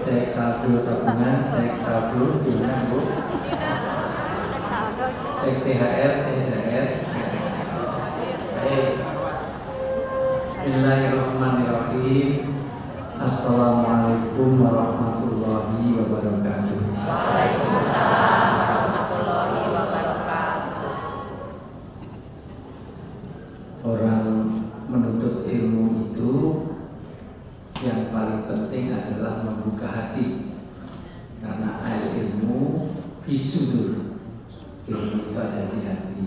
cek saldo tabungan, cek saldo gimana Bu? Cek THR. Baik. Bismillahirrahmanirrahim. Assalamualaikum warahmatullahi wabarakatuh. Waalaikumsalam warahmatullahi wabarakatuh. Orang menuntut ilmu itu yang paling penting adalah membuka hati, karena ilmu fisudur, ilmu itu ada di hati.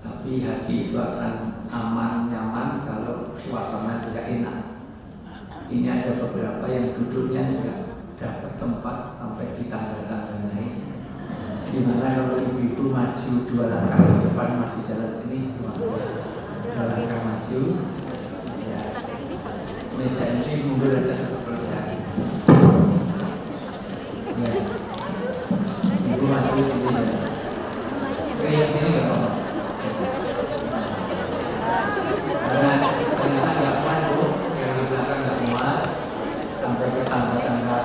Tapi hati itu akan aman, nyaman kalau suasana juga enak. Ini ada beberapa yang duduknya juga dapat tempat sampai di tangga-tangga naik. Gimana kalau ibu-ibu maju 2 langkah ke depan, maju jalan sini, 2 langkah maju. Ya. Meja MC mundur aja seperti ini. Ya. Ibu maju sini ya. Yang sini nggak apa-apa. Karena ternyata nggak kuat Bu, yang di belakang nggak muat sampai ke tangga-tangga.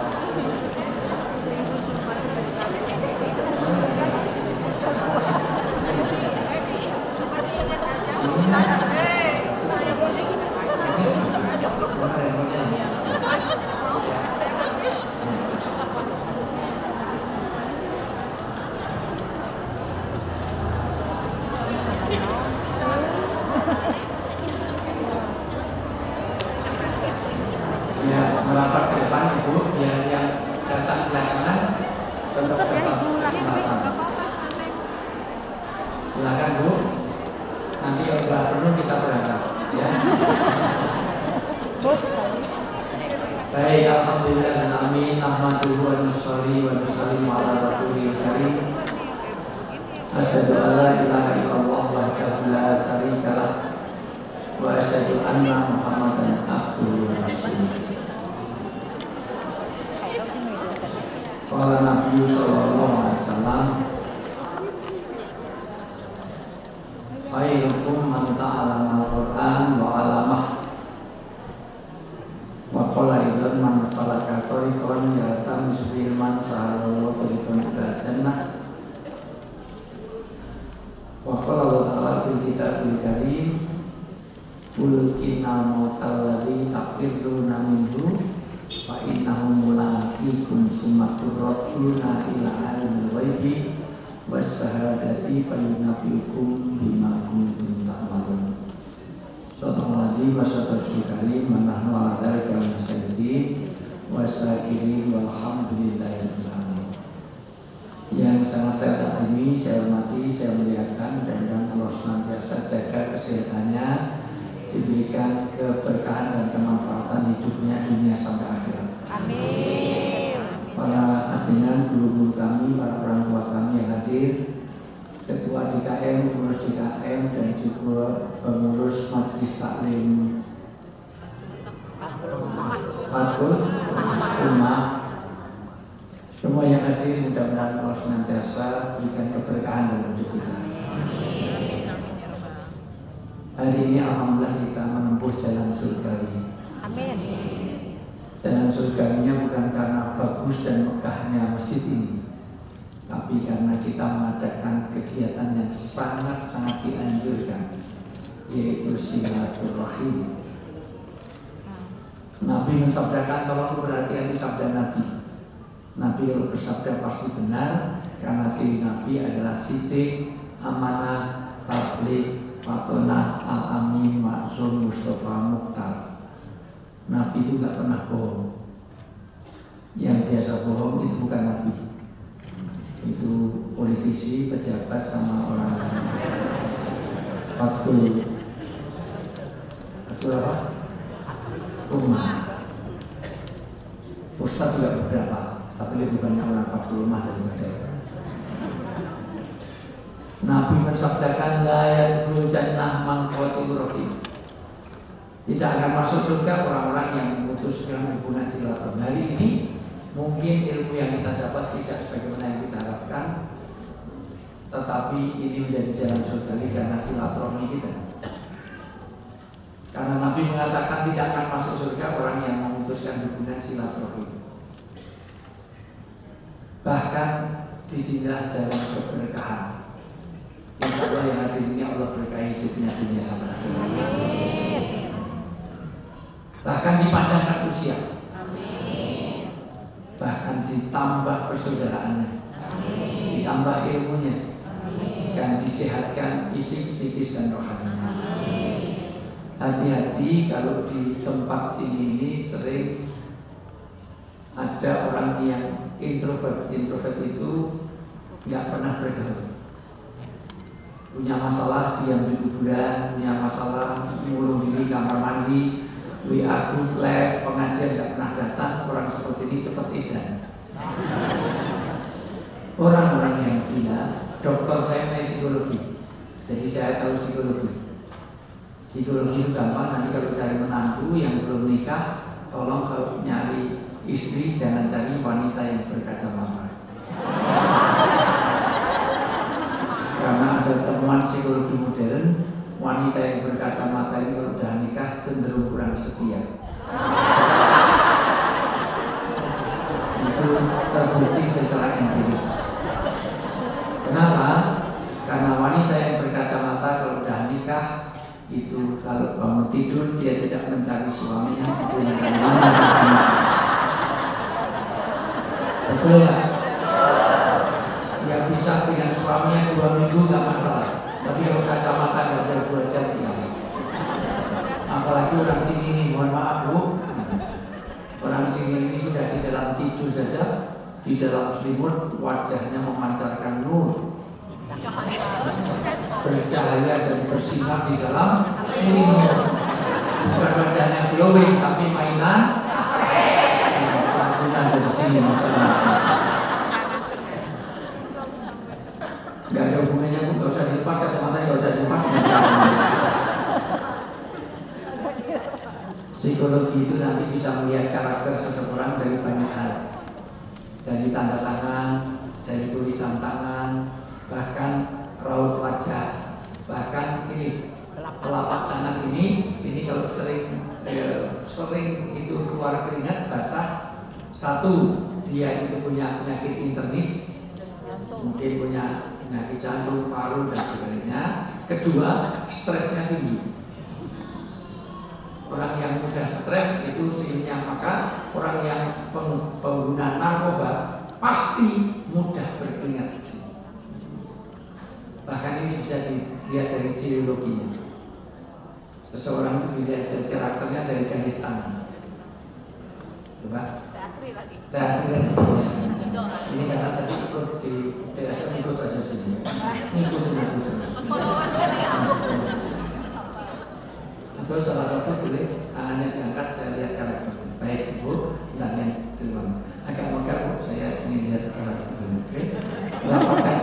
Merapat ke depan Ibu, yang datang belakangan tetap dapat kesempatan. Silakan Bu, nanti kalau perlu kita berangkat ya. Baik, alhamdulillah dan amin. Ahmaduhu wa nusalli wa nusallimu ala rasulil karim. Asyhadu an la ilaha illallah wahdahu la syarika lah wa asyhadu anna Muhammadan abduhu wa rasuluh. Qala Nabi sallallahu alaihi wasallam, khairukum man ta'allama al-Qur'an wa 'allamah. Wa qala idzan man salaka tariqan yaltamisu bihi ilman sahalallahu tariqan ilal jannah. Wa qala Allah ta'ala fil kitabil karim, qul innal mautal ladzi tafirruna minhu fa innahum mulaqikum summa turraduna ila alimil ghaibi wasyahadati fayunabbiukum bima kuntum ta'malun. Sallallahu wa sallam manahnu ala dzalika min sayyidin wa sakirin walhamdulillahil alamin. Yang sangat saya takdimi, saya hormati, saya muliakan, dan Allah senantiasa jaga kesehatannya, diberikan keberkahan dan kemanfaatan hidupnya dunia sampai akhirat. Amin. Para ajengan, guru-guru kami, para orang tua kami yang hadir, ketua DKM, pengurus DKM, dan juga pengurus majelis taklim Fathul Ummah, semua yang hadir, mudah-mudahan Allah senantiasa berikan keberkahan dalam hidup kita. Hari ini alhamdulillah kita menempuh jalan surgawi. Amin. Jalan surgawinya bukan karena bagus dan megahnya masjid ini, tapi karena kita mengadakan kegiatan yang sangat-sangat dianjurkan, yaitu silaturahim. Nabi mensabdakan, tolong perhatian di sabda Nabi. Nabi kalau bersabda pasti benar, karena ciri Nabi adalah sidik, amanah, tabligh, fatonah, al-amin, maksum, mustafa, mukhtar. Nabi itu gak pernah bohong. Yang biasa bohong itu bukan Nabi, itu politisi, pejabat, sama orang Fathul apa? Ummah. Ustaz juga beberapa, tapi lebih banyak orang Fathul Ummah daripada. Nabi mensabdakan la yadkhulul jannah man qatilur rahim. Tidak akan masuk surga orang-orang yang memutuskan hubungan silaturahmi. Hari ini mungkin ilmu yang kita dapat tidak sebagaimana yang kita harapkan, tetapi ini menjadi jalan surga karena silaturahmi kita. Karena Nabi mengatakan tidak akan masuk surga orang yang memutuskan hubungan silaturahmi. Bahkan disinilah jalan keberkahan. Insya Allah yang hadir ini Allah berkahi hidupnya dunia sampai akhirat. Bahkan dipanjangkan usia. Bahkan ditambah persaudaraannya. Ditambah ilmunya. Dan disehatkan fisik, psikis dan rohaninya. Hati-hati kalau di tempat sini ini sering ada orang yang introvert. Introvert itu nggak pernah bergaul. Punya masalah diam di kuburan, punya masalah mengurung diri kamar mandi, WA group, live, pengajian nggak pernah datang. Orang seperti ini cepat edan. Orang-orang yang gila, dokter saya naik psikologi, jadi saya tahu psikologi. Psikologi itu gampang. Nanti kalau cari menantu yang belum nikah, tolong kalau nyari istri jangan cari wanita yang berkacamata. Karena ada temuan psikologi modern, wanita yang berkacamata ini kalau sudah nikah cenderung kurang setia. Itu terbukti secara empiris. Kenapa? Karena wanita yang berkacamata kalau sudah nikah itu kalau bangun tidur dia tidak mencari suaminya, itu mencari wanita. Betul ya? Ya bisa dengan suaminya 2 minggu nggak masalah. Tapi kalau kacamata nggak ada 2 jam ya. Apalagi orang sini ini, mohon maaf Bu, orang sini ini sudah di dalam tidur saja, di dalam selimut wajahnya memancarkan nur, bercahaya dan bersinar di dalam selimut. Bukan wajahnya glowing tapi mainan. Ada di sini masalah. Gak ada hubungannya Bu, gak usah dilepas kacamatanya, gak usah dilepas. Psikologi itu nanti bisa melihat karakter seseorang dari banyak hal, dari tanda tangan, dari tulisan tangan, bahkan raut wajah, bahkan ini telapak tangan ini kalau sering itu keluar keringat basah. Satu, dia itu punya penyakit internis, mungkin punya penyakit jantung, paru dan sebagainya. Kedua, stresnya tinggi. Orang yang mudah stres itu sehingga maka orang yang pengguna narkoba pasti mudah berkeringat. Bahkan ini bisa dilihat dari geologinya. Seseorang itu dilihat dari karakternya dari garis tangan. Coba. Ini karena tadi ikut di TSM ikut aja sini. Ikutin aku terus. Atau salah satu boleh tangannya diangkat, saya lihat karakternya. Baik Ibu, dan yang kedua agak megah Bu, saya ingin lihat karakternya. Oke, lapatkan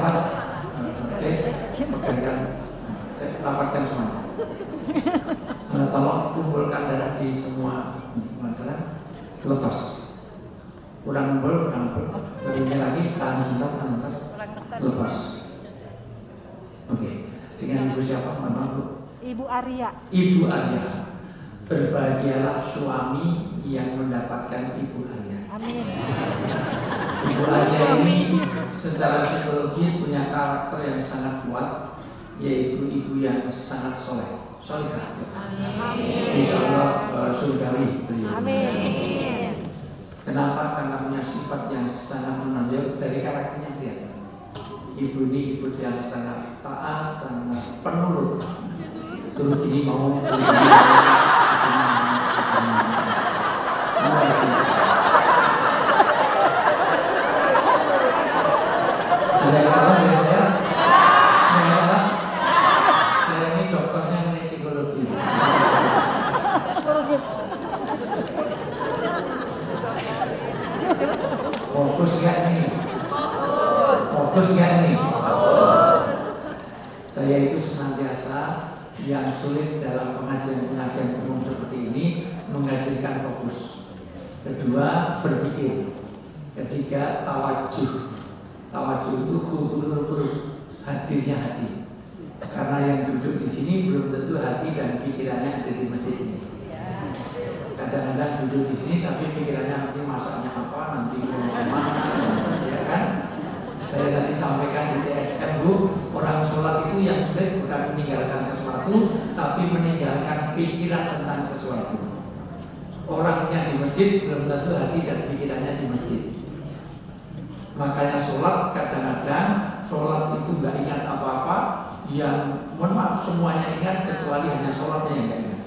oke, pegangkan, lapatkan semuanya. Tolong kumpulkan darah di semua darah, lepas. Kurang bel, lebihnya lagi, tahan sebentar, lepas. Oke, dengan Ibu siapa? Mama Bu? Ibu Arya. Ibu Arya. Berbahagialah suami yang mendapatkan Ibu Arya. Amin. Ibu Arya ini secara psikologis punya karakter yang sangat kuat, yaitu ibu yang sangat solehah. Insya Allah surgawi beliau. Amin. Kenapa? Karena punya sifat yang sangat menonjol dari karakternya kelihatan. Ibu ini ibu yang sangat taat, sangat penurut. Suruh gini mau, suruh gini. Ada yang salah dari saya? Ada yang salah? Saya ini dokternya ini psikologi. Fokus nggak nih? Fokus nggak nih? Saya itu senantiasa yang sulit dalam pengajian-pengajian umum seperti ini menghadirkan fokus. Kedua, berpikir. Ketiga, tawajuh. Tawajuh itu hudur hadirnya hati. Karena yang duduk di sini belum tentu hati dan pikirannya ada di masjid ini. Kadang-kadang kadang-kadang duduk di sini tapi pikirannya nanti masaknya apa, nanti mau kemana, ya kan? Saya tadi sampaikan di TSM Bu, orang sholat itu yang sulit bukan meninggalkan sesuatu, tapi meninggalkan pikiran tentang sesuatu. Orangnya di masjid belum tentu hati dan pikirannya di masjid. Makanya sholat kadang-kadang sholat itu nggak ingat apa-apa, yang mohon maaf semuanya ingat kecuali hanya sholatnya yang nggak ingat.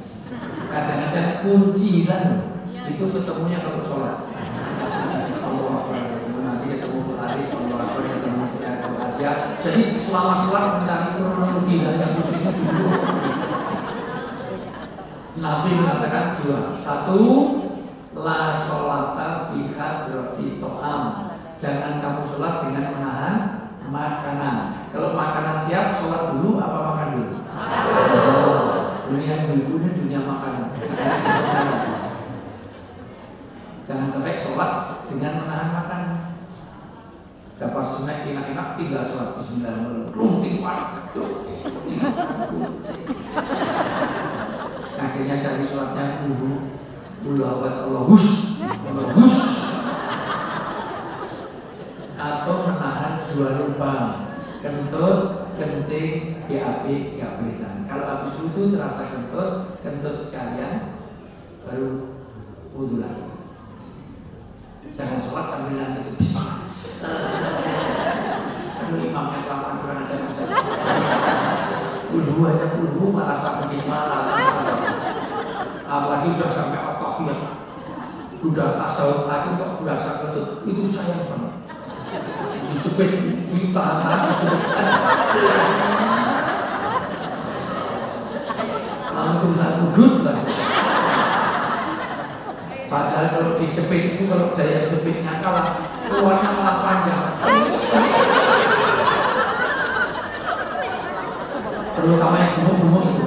Kadang-kadang kunci hilang itu ketemunya kalau sholat. Allah Akbar, nanti ketemu hari, Allah Akbar ketemu ya. Jadi selama sholat mencari kronologi yang kuncinya dulu. Nabi mengatakan dua. Satu, la sholata bihadrati to'am. Jangan kamu sholat dengan menahan makanan. Kalau makanan siap, sholat dulu apa makan dulu? Oh, dunia ibu ini dunia makanan. Jangan sampai sholat dengan menahan makanan. Dapat snack enak-enak tinggal sholat bismillah. Runting panas. Akhirnya cari sholatnya dulu. Allah hus. Atau menahan dua lubang, kentut, kencing, BAB, gabritan. Kalau habis wudhu terasa kentut sekalian, baru wudhu lagi. Jangan sholat sambil lanjut bisa. Aduh imamnya kelamaan kurang ajar masa. Wudhu aja wudhu malah sampai bismillah. Apalagi udah sampai al-tahiyah, udah tasawuf akhir kok berasa kentut, itu sayang banget. Dijepit, ditahan, dijepit. Lalu berusaha udut lah. Padahal kalau dijepit itu kalau daya jepitnya kalah, keluarnya malah panjang. Terutama yang gemuk-gemuk itu.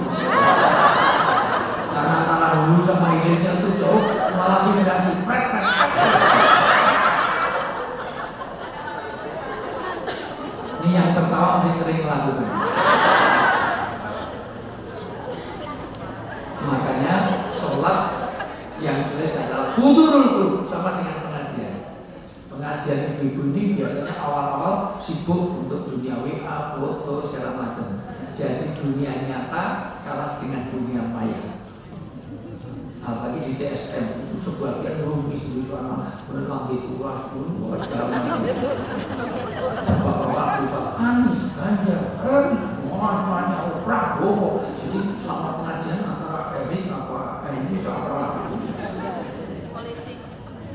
Karena antara hulu sama hilirnya itu jauh, malah vibrasi pretek. Ini yang tertawa masih sering melakukan. Makanya sholat yang sulit adalah hudurul sama dengan pengajian. Pengajian ibu-ibu ini biasanya awal-awal sibuk untuk dunia WA, foto, segala macam. Jadi dunia nyata kalah dengan dunia maya. Apalagi di TSM itu sebagian rumis di sana berlambi tua pun segala macam. Bapak-bapak juga Anies, Ganjar, semuanya Prabowo. Jadi selama pengajian antara elit apa ini sama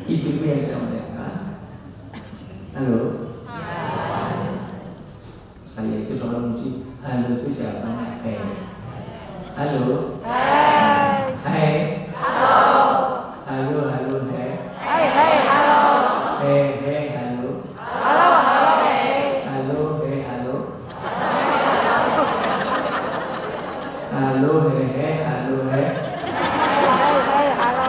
ibu-ibu yang saya muliakan. Halo. Saya itu selalu muji. Halo itu jawabannya hey. Halo. Hai. Halo, halo, hey. Hey, halo. Hey, halo. Halo, hey. Halo, hey, halo. Halo, hey, halo, hey. Hey, halo.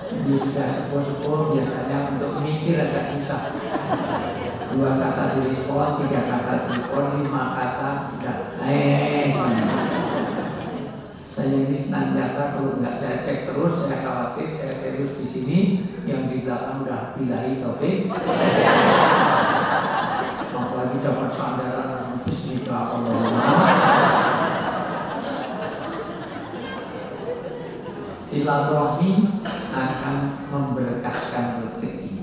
Jadi sudah sepuh-sepuh biasanya untuk mikir agak susah. 2 kata direspon, 3 kata telepon, 5 kata udah. Saya ini senantiasa kalau nggak saya cek terus, saya khawatir saya serius di sini, yang di belakang udah billahi taufik. Apalagi dapat sandaran langsung bismillahirrahmanirrahim. Silaturahmi akan memberkahkan rezeki.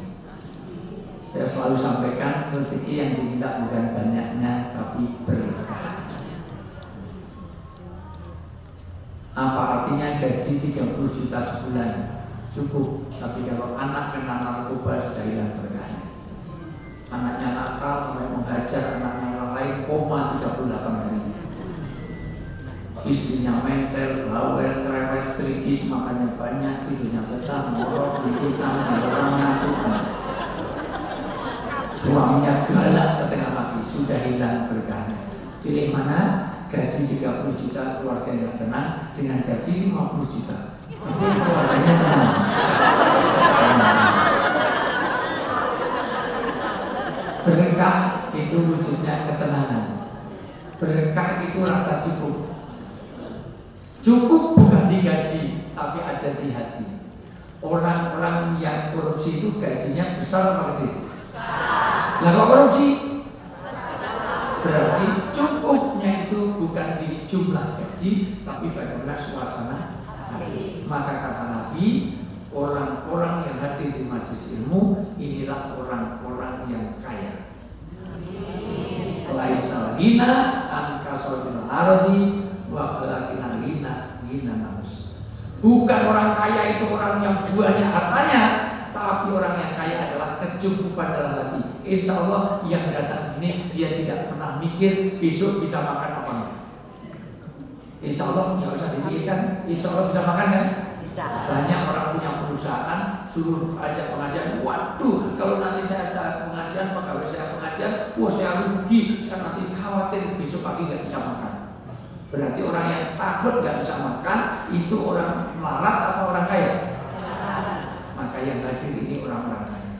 Saya selalu sampaikan rezeki yang diminta bukan banyaknya tapi berkah. Apa artinya gaji 30 juta sebulan? Cukup, tapi kalau anak kena narkoba sudah hilang berkahnya. Anaknya nakal sampai menghajar anaknya orang lain, koma 38 hari. Istrinya mentel, bawel, cerewet, trikis, makannya banyak, tidurnya betah, morok, dihitam, orang ngantuk. Suaminya galak setengah mati, sudah hilang berkahnya. Pilih mana? Gaji 30 juta keluarga yang tenang dengan gaji 50 juta tapi keluarganya tenang. Berkah itu wujudnya ketenangan. Berkah itu rasa cukup. Cukup bukan digaji, tapi ada di hati. Orang-orang yang korupsi itu gajinya besar atau kecil? Besar. Nah, kalau korupsi berarti cukupnya itu bukan di jumlah gaji, tapi bagaimana suasana hati. Maka kata Nabi, orang-orang yang hadir di majelis ilmu inilah orang-orang yang kaya. Laisal ghina an kasratil ardi wa walakin ghina nafs. Bukan orang kaya itu orang yang banyak hartanya, tapi orang yang kaya adalah kecukupan dalam hati. Insya Allah yang datang di sini dia tidak pernah mikir besok bisa makan apa enggak. Insya Allah nggak usah dipikirkan. Insya Allah bisa makan kan? Bisa. Banyak orang punya perusahaan suruh ajak pengajian. Waduh, kalau nanti saya ada pengajian, pegawai saya pengajian, wah saya rugi, saya nanti khawatir besok pagi nggak bisa makan. Berarti orang yang takut nggak bisa makan itu orang melarat atau orang kaya? Maka yang hadir ini orang-orang kaya.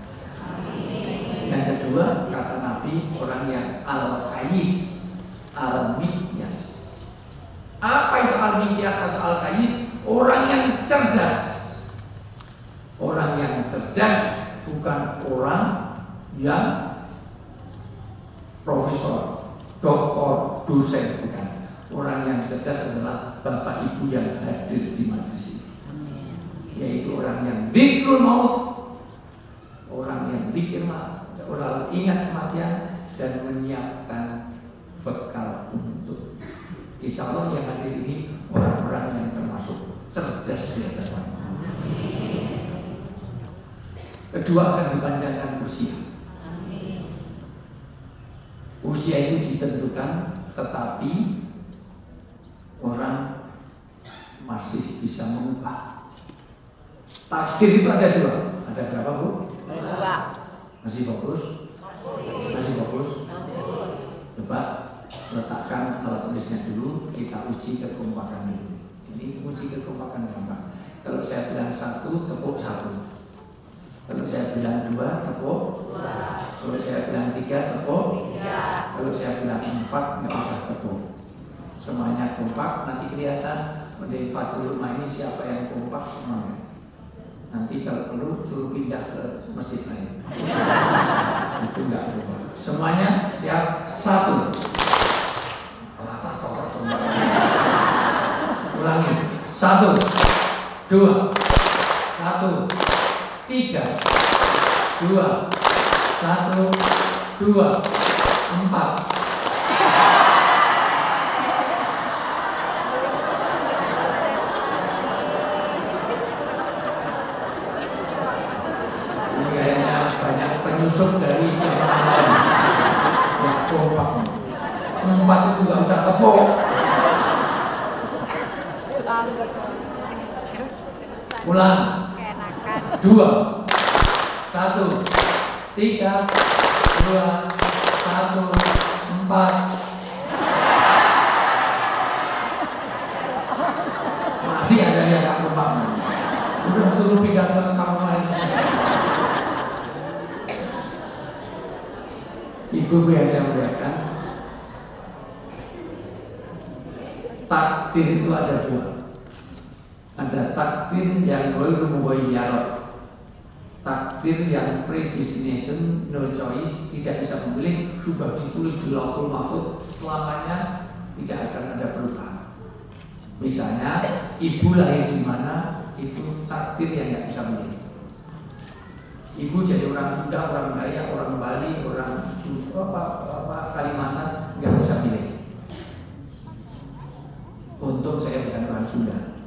Yang kedua kata Nabi, orang yang al-kayis, al-mikyas. Apa itu al-mikyas atau al-kayis? Orang yang cerdas. Orang yang cerdas bukan orang yang profesor, doktor, dosen, bukan. Orang yang cerdas adalah bapak ibu yang hadir di majelis ini, yaitu orang yang dzikrul maut, orang yang zikir maut, orang ingat kematian dan menyiapkan bekal untuk. Insya Allah yang hadir ini orang-orang yang termasuk cerdas di hadapan. Kedua akan dipanjangkan usia. Usia itu ditentukan, tetapi orang masih bisa mengubah. Takdir itu ada dua. Ada berapa, Bu? Dua. Masih fokus? Masih fokus? Coba letakkan alat tulisnya dulu, kita uji kekompakan dulu. Ini uji kekompakan gampang. Kalau saya bilang satu, tepuk satu. Kalau saya bilang dua, tepuk dua. Kalau saya bilang tiga, tepuk tiga. Kalau saya bilang empat, nggak usah tepuk. Semuanya kompak, nanti kelihatan di Fathul Rumah ini siapa yang kompak semuanya. Nanti kalau perlu suruh pindah ke masjid lain. Itu enggak berubah. Semuanya siap? Satu. Ulangi. Satu, dua, satu, tiga, dua, satu, dua, empat. Penyusup dari jemaah lain yang kompak. Empat itu nggak usah tepuk. Ulang. Dua, satu, tiga, dua, satu, empat. Masih ada yang nggak kompak. Udah suruh pindah ke kamar lain. Ibu yang saya muliakan, takdir itu ada dua. Ada takdir yang ghairu mughayyar, takdir yang predestination, no choice, tidak bisa memilih, sudah ditulis di Lauhul Mahfuz selamanya, tidak akan ada perubahan. Misalnya ibu lahir di mana, itu takdir yang tidak bisa memilih. Ibu jadi orang Sunda, orang Dayak, orang Bali, orang Kalimantan, nggak bisa pilih. Untung saya bukan orang Sunda,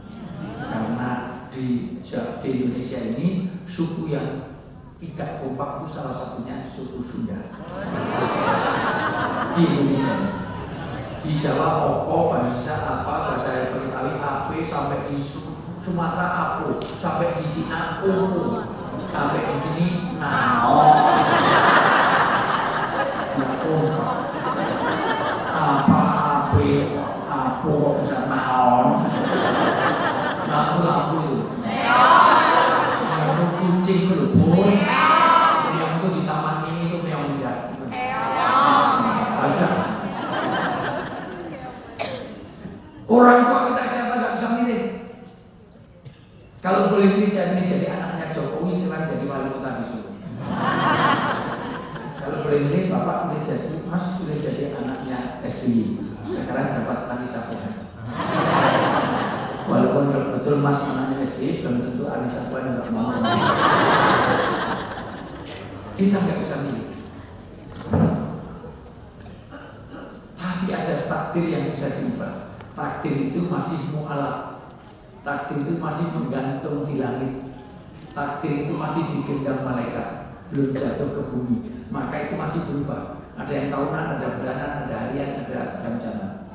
karena di Indonesia ini suku yang tidak kompak itu salah satunya suku Sunda. Di Indonesia, di Jawa Opo, bahasa apa, bahasa Betawi Ape, sampai di Sumatera Apo, sampai di Cina Opo, sampai di sini naon. Nggak kompak. Apa Ape, Apo bisa naon. Lagu-lagu itu. Yang kucing itu bos. Yang itu di taman ini itu yang tidak. Ada. Orang tua kita siapa nggak bisa Kalau boleh pilih saya pilih jadi anaknya Jokowi, sekarang jadi wali kota di Solo. Kalau boleh pilih Bapak pilih jadi Mas, pilih jadi anaknya SBY. Sekarang dapat Anissa Pohan. Walaupun kalau betul Mas anaknya SBY, belum tentu Anissa Pohan nggak mau. Kita nggak bisa milih. Tapi ada takdir yang bisa diubah. Takdir itu masih mu'alaf. Takdir itu masih menggantung di langit. Takdir itu masih digenggam malaikat, belum jatuh ke bumi. Maka itu masih berubah. Ada yang tahunan, ada bulanan, ada harian, ada jam-jaman.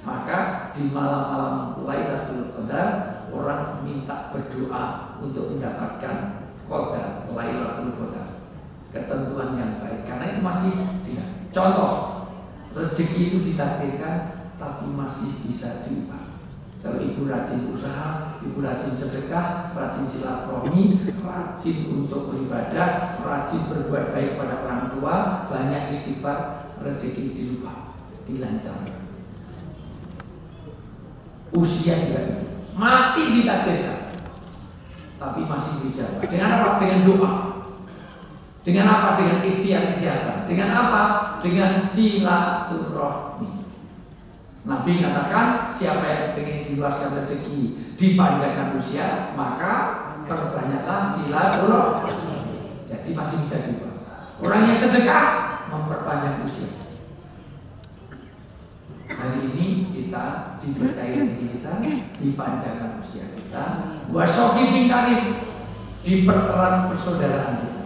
Maka di malam-malam Lailatul Qadar orang minta berdoa untuk mendapatkan qadar Lailatul Qadar, ketentuan yang baik. Karena itu masih dia. Contoh, rezeki itu ditakdirkan tapi masih bisa diubah. Kalau ibu rajin usaha, ibu rajin sedekah, rajin silaturahmi, rajin untuk beribadah, rajin berbuat baik pada orang tua, banyak istighfar, rezeki dirubah, dilancarkan. Usia juga itu, mati ditakdirkan, tapi masih dijawab. Dengan apa? Dengan doa. Dengan apa? Dengan ikhtiar kesehatan. Dengan apa? Dengan silaturahmi. Nabi mengatakan siapa yang ingin diluaskan rezeki, dipanjangkan usia, maka perbanyaklah silaturahmi. Jadi masih bisa diubah. Orang yang sedekah memperpanjang usia. Hari ini kita diberkahi rezeki kita, dipanjangkan usia kita. Wasohibin karim, dipererat persaudaraan kita.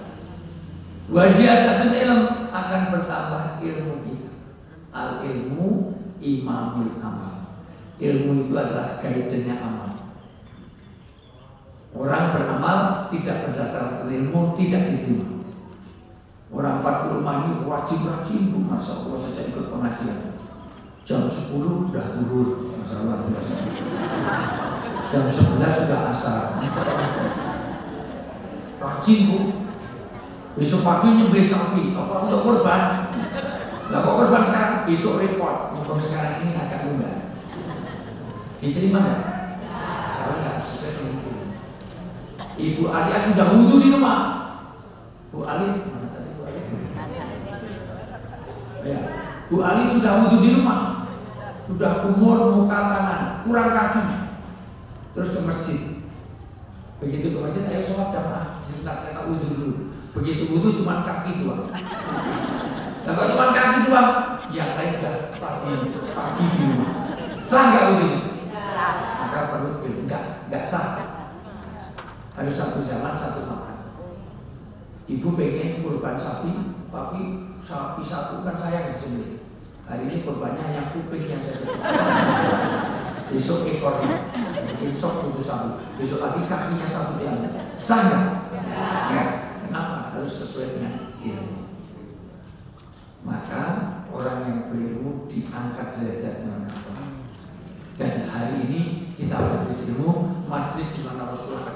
Waziyadatul ilm, akan bertambah ilmu kita. Al ilmu imamul amal. Ilmu itu adalah guidannya amal. Orang beramal tidak berdasarkan ilmu tidak diterima. Orang 40 ini wajib-wajib, Masya Allah saja ikut pengajian. Jam 10 sudah zuhur, Masya Allah biasa. Jam 11 sudah asar, Masya Allah. Rajin bu. Besok pagi nyembelih sapi, apa untuk korban? Lah kok korban sekarang, besok repot. Mumpung sekarang ini agak longgar. Diterima nggak? Kalau nggak sesuai dengan itu. Ibu Alia sudah wudhu di rumah. Bu Ali, mana tadi Bu Ali? Ya, Bu Ali sudah wudhu di rumah. Sudah kumur muka tangan, kurang kaki. Terus ke masjid. Begitu ke masjid, ayo sholat jamaah. Sebentar saya tak wudhu dulu. Begitu wudhu cuma kaki doang. Nah kalau cuma kaki doang, yang lain sudah pagi di rumah. Sah nggak wudhu? Maka perlu nggak sah. Harus satu zaman satu makan. Ibu pengen kurban sapi, tapi sapi satu kan sayang disembelih. Hari ini kurbannya yang kuping yang saya cekik. Besok ekornya, besok butuh satu. Besok lagi kakinya satu yang sah nggak? Ya. Kenapa? Harus sesuai dengan ilmu. Maka orang yang berilmu diangkat derajatnya. Dan hari ini kita majlis ilmu, majlis di mana Rasulullah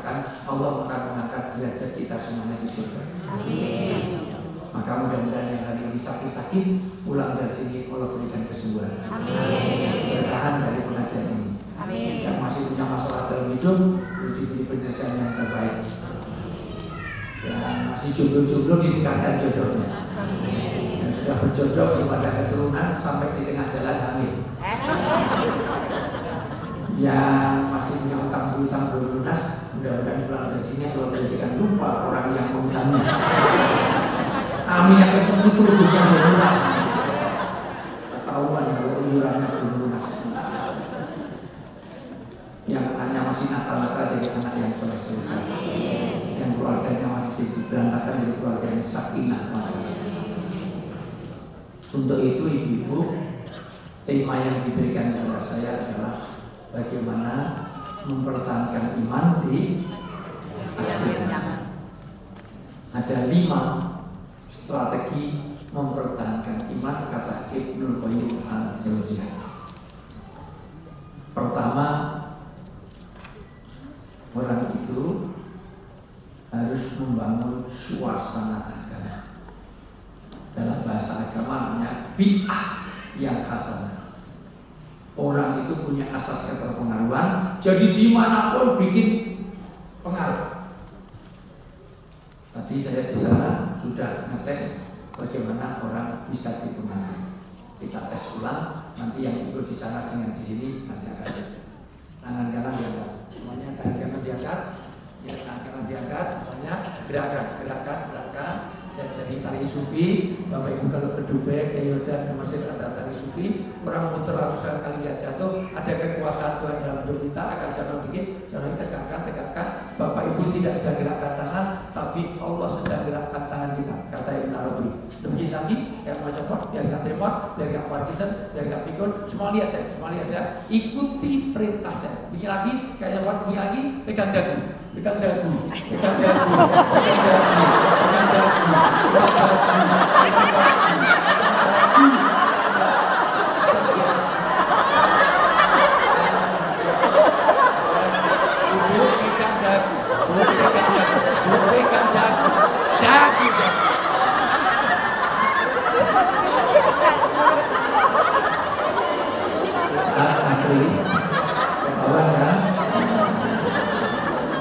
Allah akan mengangkat derajat kita semuanya di surga. Amin. Maka mudah-mudahan yang hari ini sakit-sakit pulang dari sini Allah berikan kesembuhan. Amin. Bertahan dari pengajian ini. Amin. Yang masih punya masalah dalam hidup diberi penyelesaian yang terbaik. Yang masih jomblo-jomblo didekatkan jodohnya. Amin. Yang sudah berjodoh belum ada keturunan sampai di tengah jalan hamil. Yang masih punya utang-utang belum lunas, mudah-mudahan pulang dari sini Allah berikan lupa orang yang mengutangnya. Amin yang kenceng itu ujungnya belum lunas. Ketahuan kalau iurannya belum lunas. Yang anaknya masih nakal-nakal jadi anak yang soleh-soleh. Yang keluarganya masih jadi berantakan jadi keluarga yang sakinah. Untuk itu ibu-ibu, tema yang diberikan kepada saya adalah bagaimana mempertahankan iman di akhir zaman. Ada 5 strategi mempertahankan iman kata Ibnul Qayyim al-Jauziyah. Pertama, orang itu harus membangun suasana agama. Dalam bahasa agamanya bid'ah yang hasanah. Orang itu punya asas keterpengaruhan, jadi dimanapun bikin pengaruh. Tadi saya di sana sudah ngetes bagaimana orang bisa dipengaruhi. Kita tes ulang, nanti yang ikut di sana dengan di sini nanti akan beda. Tangan kanan diangkat, semuanya tangan kanan diangkat, ya tangan kanan diangkat, semuanya gerakan. Saya jadi tari sufi, Bapak Ibu kalau ke Dubai, ke Yordan, ke Mesir ada tari sufi, orang muter ratusan kali ya jatuh, ada kekuatan Tuhan dalam hidup kita, akan jangan dikit, jangan tegakkan. Bapak Ibu tidak sedang gerakkan tangan, tapi Allah sedang gerakkan tangan kita, kata Ibn Arabi. Demikian lagi, yang mau copot, biar gak terima, biar gak Parkinson, biar gak pikun, semua lihat saya, ikuti perintah saya. Begini lagi, kayak copot, begini lagi, pegang dagu.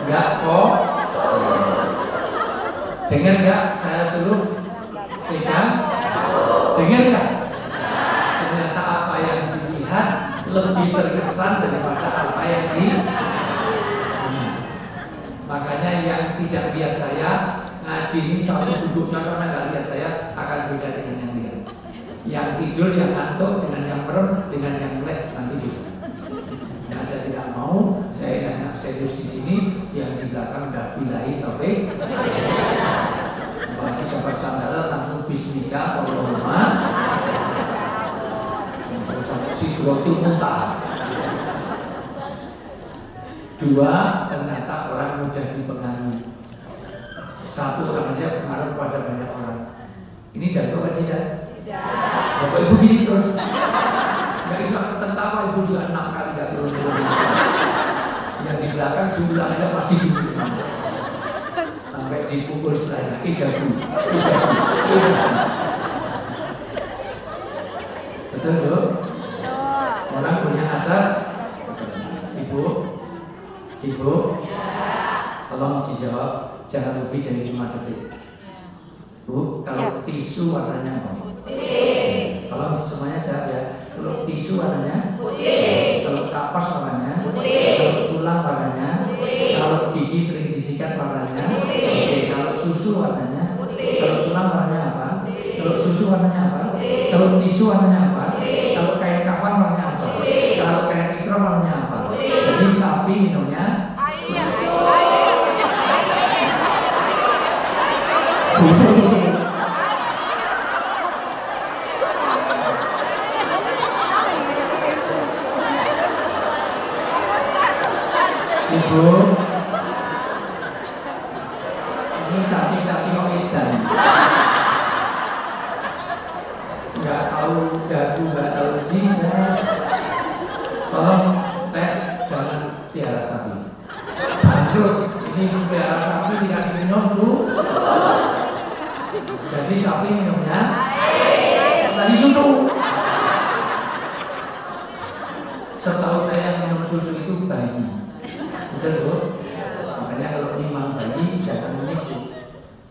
Enggak kok. Dengar enggak? Saya suruh pegang. Dengar enggak? Ternyata apa yang dilihat lebih terkesan daripada apa yang makanya yang tidak lihat saya ngaji ini selalu duduknya sana nggak lihat saya akan beda dengan yang lihat. Yang tidur, yang ngantuk, dengan yang merem, dengan yang melek nanti beda. Nah, saya tidak mau, saya enak serius di sini, yang di belakang udah bilahi taufik. Bagi dapat sandaran langsung bismillah, Allahumma. Sampai sidrotil muntah. Dua, ternyata orang mudah dipengaruhi. Satu orang aja pengaruh pada banyak orang. Ini dari Bapak tidak? Bapak Ibu gini terus. Nggak bisa tertawa, Ibu juga 6 kali nggak turun-turun. Yang di belakang diulang aja masih duduk. Sampai dipukul sebelahnya, Bu. Betul Bu? Orang punya asas. Ibu, tolong mesti jawab, jangan lebih dari 5 detik. Bu, kalau tisu warnanya apa? Putih. Tolong semuanya jawab ya. Kalau tisu warnanya putih. Kalau kapas warnanya putih. Kalau tulang warnanya putih. Kalau gigi sering disikat warnanya putih. Oke, kalau susu warnanya putih. Kalau tulang warnanya apa? Putih. Kalau susu warnanya apa? Putih. Kalau tisu warnanya apa? Putih. Kalau kain kafan warnanya apa? Putih. Kalau kain ikram warnanya apa? Putih. Jadi sapi minumnya Ibu, ini cantik-cantik kok edan. Nggak tahu dagu, nggak tahu jidat. Tolong teh jangan piara sapi. Bangkrut, ini piara sapi dikasih minum jadi sapi minumnya tadi susu. Setahu saya minum susu itu bayi. Betul Bu? Makanya kalau nimang bayi jangan menipu.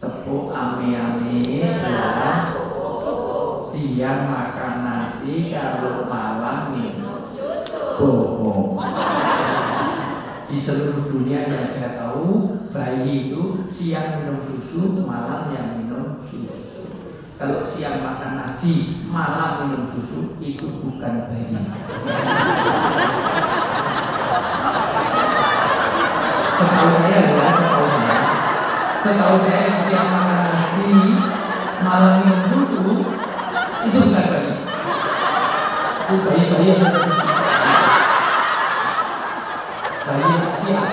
Tepuk ame-ame ya. Siang makan nasi, kalau malam minum susu. Bohong. Di seluruh dunia yang saya tahu, bayi itu siang minum susu, malam yang minum susu. Kalau siang makan nasi, malam minum susu, itu bukan bayi. Setahu saya yang siang makan nasi, malam minum susu, itu bukan bayi. Itu bayi-bayi yang minum susu. Bayi yang siang.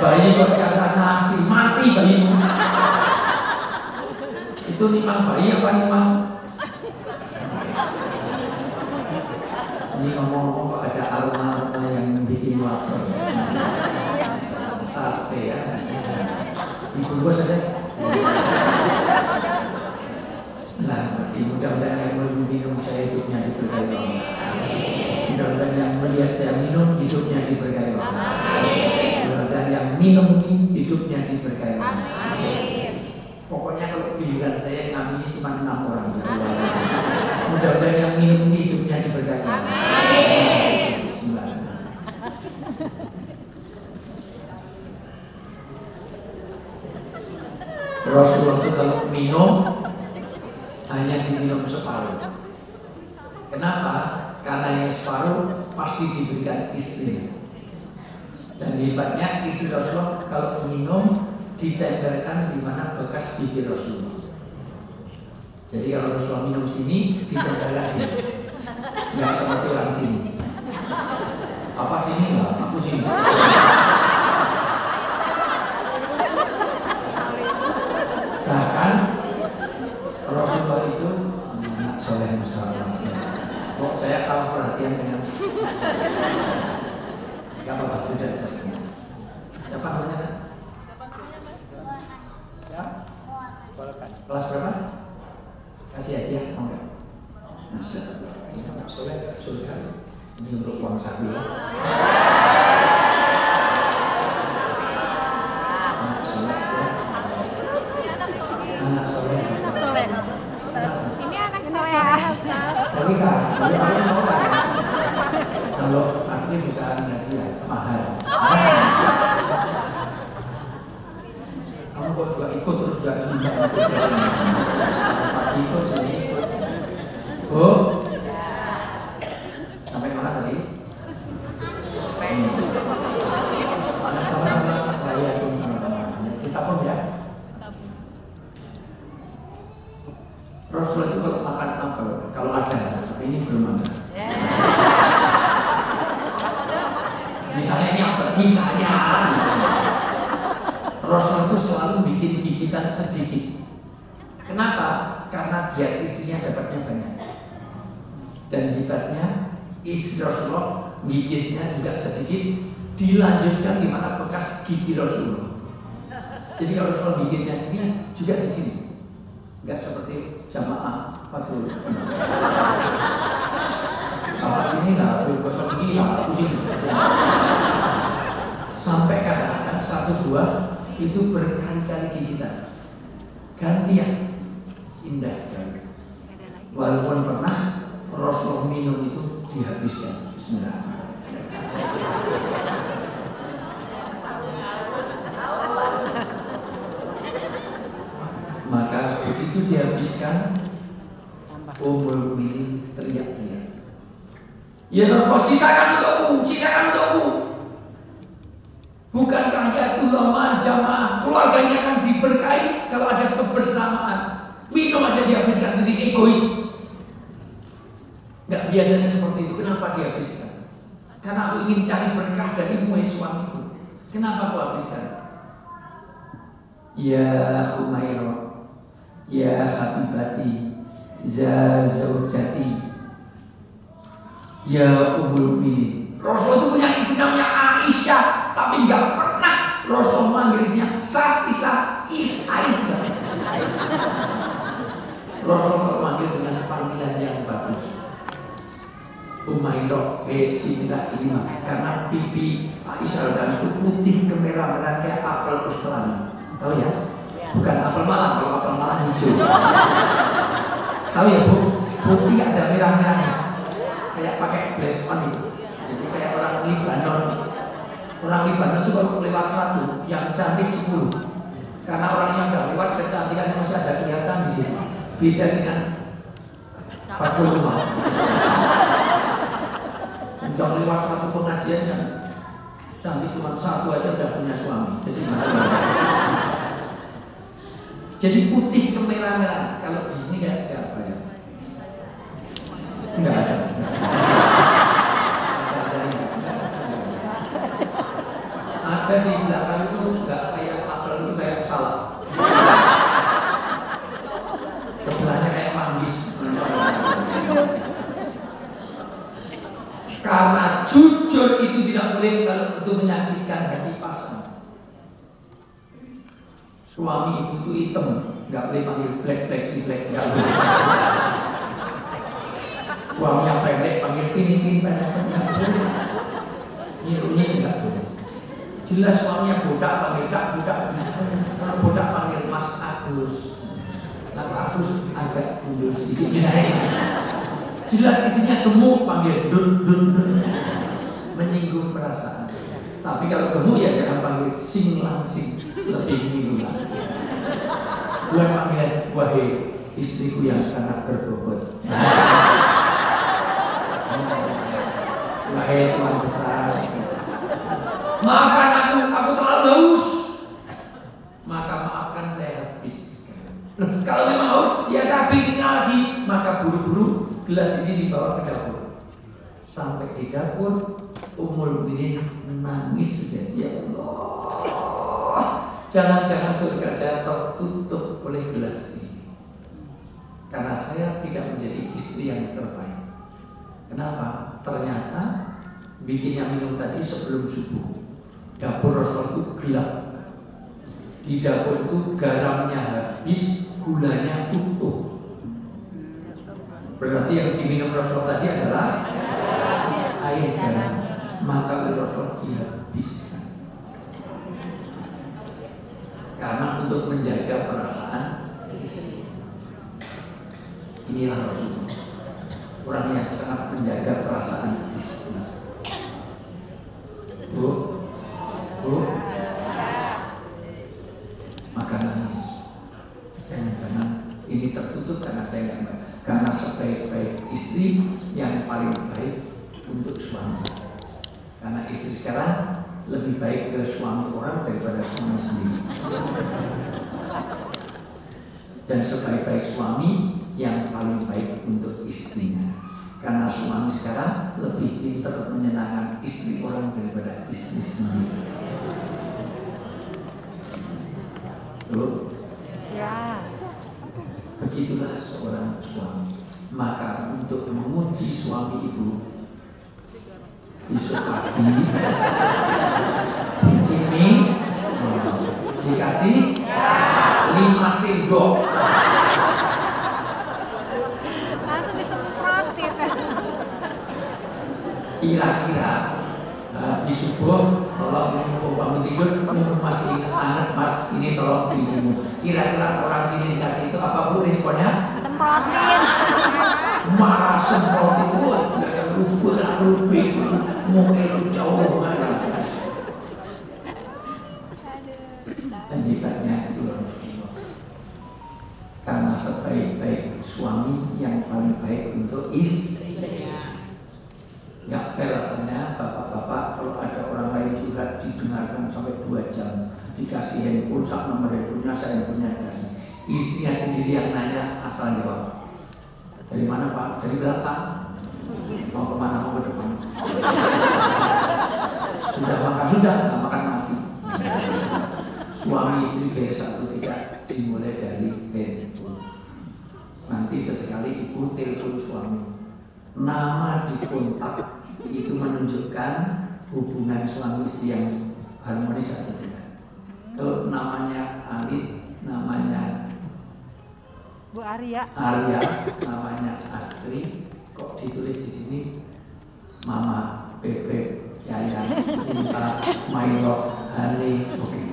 Bayi berjasa nasi, mati bayimu. Itu nimang bayi apa nimang? Ini ngomong-ngomong kok ada aroma-aroma yang bikin lapar. Sate ya. Dibungkus aja. Nah, mudah-mudahan yang minum saya hidupnya diberkahi Allah. Mudah-mudahan yang melihat saya minum hidupnya diberkahi Allah. Mudah-mudahan yang minum ini hidupnya diberkahi Allah. Pokoknya kalau giliran saya ngamini cuma 6 orang. Mudah-mudahan yang minum ini hidupnya diberkahi Allah. Bismillah. Rasulullah itu kalau minum hanya diminum separuh. Kenapa? Karena yang separuh pasti diberikan istrinya. Dan hebatnya istri Rasulullah kalau minum ditempelkan di mana bekas gigi Rasulullah. Jadi kalau Rasulullah minum sini ditempelkan sini. Nggak seperti orang sini. Apa sini nggak? Aku sini. Bahkan Rasulullah itu anak soleh masalah. Kok saya kalah perhatian dengan nggak apa-apa, tidak jasnya. Siapa namanya? Ya? Kelas berapa? Kasih aja, mau nggak? Masa ini anak soleh surga. Ini untuk uang saku ya. Anak soleh ya. Anak soleh. Ini anak saya. Tapi kan, kalau aku soleh. Kalau asli bukan dia mahal. Kamu kok juga ikut terus juga tidak pagi ikut sini ikut. Oh, sampai mana tadi? Anak sama-sama raya kita pun ya. Rasul itu kalau makan apel, kalau ada, tapi ini belum ada. Misalnya ini apel, misalnya Rasul itu selalu bikin gigitan sedikit. Kenapa? Karena biar istrinya dapatnya banyak. Dan hebatnya istri Rasulullah gigitnya juga sedikit, dilanjutkan di mana bekas gigi Rasulullah. Jadi kalau Rasulullah gigitnya sini juga di sini. Enggak seperti jamaah Fatul. Bapak sini nggak boleh kosong gigi, aku sini. Sampai kadang-kadang 1-2 itu berkali-kali gigitan. Gantian, indah sekali. Walaupun pernah Rasulullah minum itu dihabiskan. Bismillahirrahmanirrahim. Maka begitu dihabiskan, Ummul Mukminin teriak-teriak, ya Rasulullah, sisakan untukku, sisakan untukku. Bukankah ya ulama jamaah keluarganya akan diberkahi kalau ada kebersamaan? Minum aja dihabiskan, jadi egois. Nggak biasanya seperti itu. Kenapa dihabiskan? Karena aku ingin cari berkah dari suamiku. Kenapa aku habiskan? Ya Umairah, ya Habibati, za zaujati, ya Ummul Mukminin. Rasul itu punya istri namanya Aisyah, tapi nggak pernah Rasul manggil istrinya Isa, Aisyah. Rasul memanggil dengan panggilan yang bagus. Umairah, si tidak terima karena pipi Aisyah dan itu putih kemerah-merahan kayak apel Australia. Tahu ya? Bukan apel Malang, kalau apel Malang hijau. Tahu ya Bu? Putih ada merah-merahnya. Kayak pakai blaze on itu. Jadi kayak orang Libanon. Orang Libanon itu kalau lewat 1, yang cantik 10. Karena orangnya udah lewat, kecantikannya masih ada kelihatan di sini. Beda dengan 45. Menjauh lewat 1 pengajian yang cantik cuma 1 aja udah punya suami. Jadi masih jadi putih kemerah-merahan. Kalau di sini kayak siapa ya? Enggak ada. Ada di belakang itu enggak kayak apel, itu kayak salad. Sebelahnya kayak manggis. Karena jujur itu tidak boleh kalau itu menyakitkan hati pasangan. Suami ibu itu hitam, nggak boleh panggil black si black, nggak boleh. pin pada enggak boleh. Ini enggak boleh. Jelas suaminya bodak panggil Kak bodak. Kalau bodak panggil Mas Agus. Kalau Agus agak mundur sedikit misalnya. Jelas isinya gemuk panggil dun. Menyinggung perasaan. Tapi kalau gemuk ya jangan panggil sing langsing, lebih menyinggung lagi. Buat panggilan wahai istriku yang sangat berbobot. Wahai Tuhan besar, maafkan aku terlalu haus. Maka maafkan saya habis. Kalau memang haus, ya saya bikin lagi. Maka buru-buru gelas ini dibawa ke dapur. Sampai di dapur, Ummul Mukminin menangis saja. Ya Allah, jangan-jangan surga saya tertutup oleh gelas ini. Karena saya tidak menjadi istri yang terbaik. Kenapa? Ternyata bikinnya minum tadi sebelum subuh. Dapur Rasul itu gelap. Di dapur itu garamnya habis, gulanya utuh. Berarti yang diminum Rasul tadi adalah air garam. Maka Rasul dihabiskan. Karena untuk menjaga perasaan, inilah Rasul, orang yang sangat menjaga perasaan istri. Bu, maka nangis. Jangan-jangan ini tertutup karena saya nggak baik. Karena sebaik-baik istri yang paling baik untuk suami. Karena istri sekarang lebih baik ke suami orang daripada suami sendiri. Dan sebaik-baik suami yang paling baik untuk istrinya. Karena suami sekarang lebih pintar menyenangkan istri orang daripada istri sendiri. Tuh. Ya. Begitulah seorang suami. Maka untuk menguji suami ibu, besok pagi bikin mie, dikasih 5 sendok. Langsung disemprotin. Kira-kira di subuh tolong minum bangun tidur, masih anget mas, ini tolong diminum. Kira-kira orang sini dikasih itu apa bu responnya? Semprotin. Marah semprotin, wah biasa rubah mau elu jauh dan hebatnya itu Rasulullah. Karena sebaik-baik suami yang paling baik untuk istrinya. Gak fair rasanya bapak-bapak kalau ada orang lain juga didengarkan sampai 2 jam, dikasih handphone, sak nomor handphonenya, saya handphonenya dikasih. Istrinya sendiri yang nanya asal jawab. Dari mana Pak? Dari belakang. Mau kemana? Mau ke depan. Sudah makan? Sudah, nggak makan mati. Suami istri gaya satu tidak dimulai dari handphone. Nanti sesekali ibu telepon suami. Nama di kontak itu menunjukkan hubungan suami istri yang harmonis atau tidak. Kalau namanya Ali, namanya Bu Arya, namanya Astri, kok ditulis di sini Mama, Bebek, Yayang, Cinta, Milo, Hani, oke.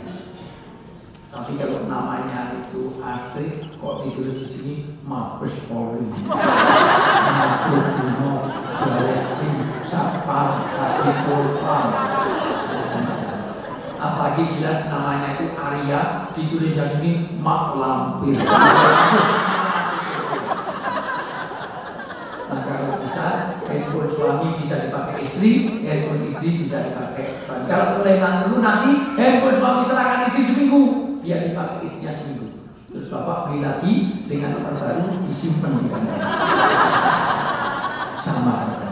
Tapi kalau namanya itu Astri, kok ditulis di sini Mabes Polri, Mabes Buno, Bareskrim, Satpam, Kadipolpam. Apalagi jelas namanya itu Arya, ditulis di sini Mak Lampir. Nah kalau bisa handphone suami bisa dipakai istri, handphone istri bisa dipakai suami. Kalau lelang dulu nanti handphone suami serahkan istri seminggu, biar dipakai istrinya seminggu. Terus bapak beli lagi dengan nomor baru, disimpan di kamar. Sama saja.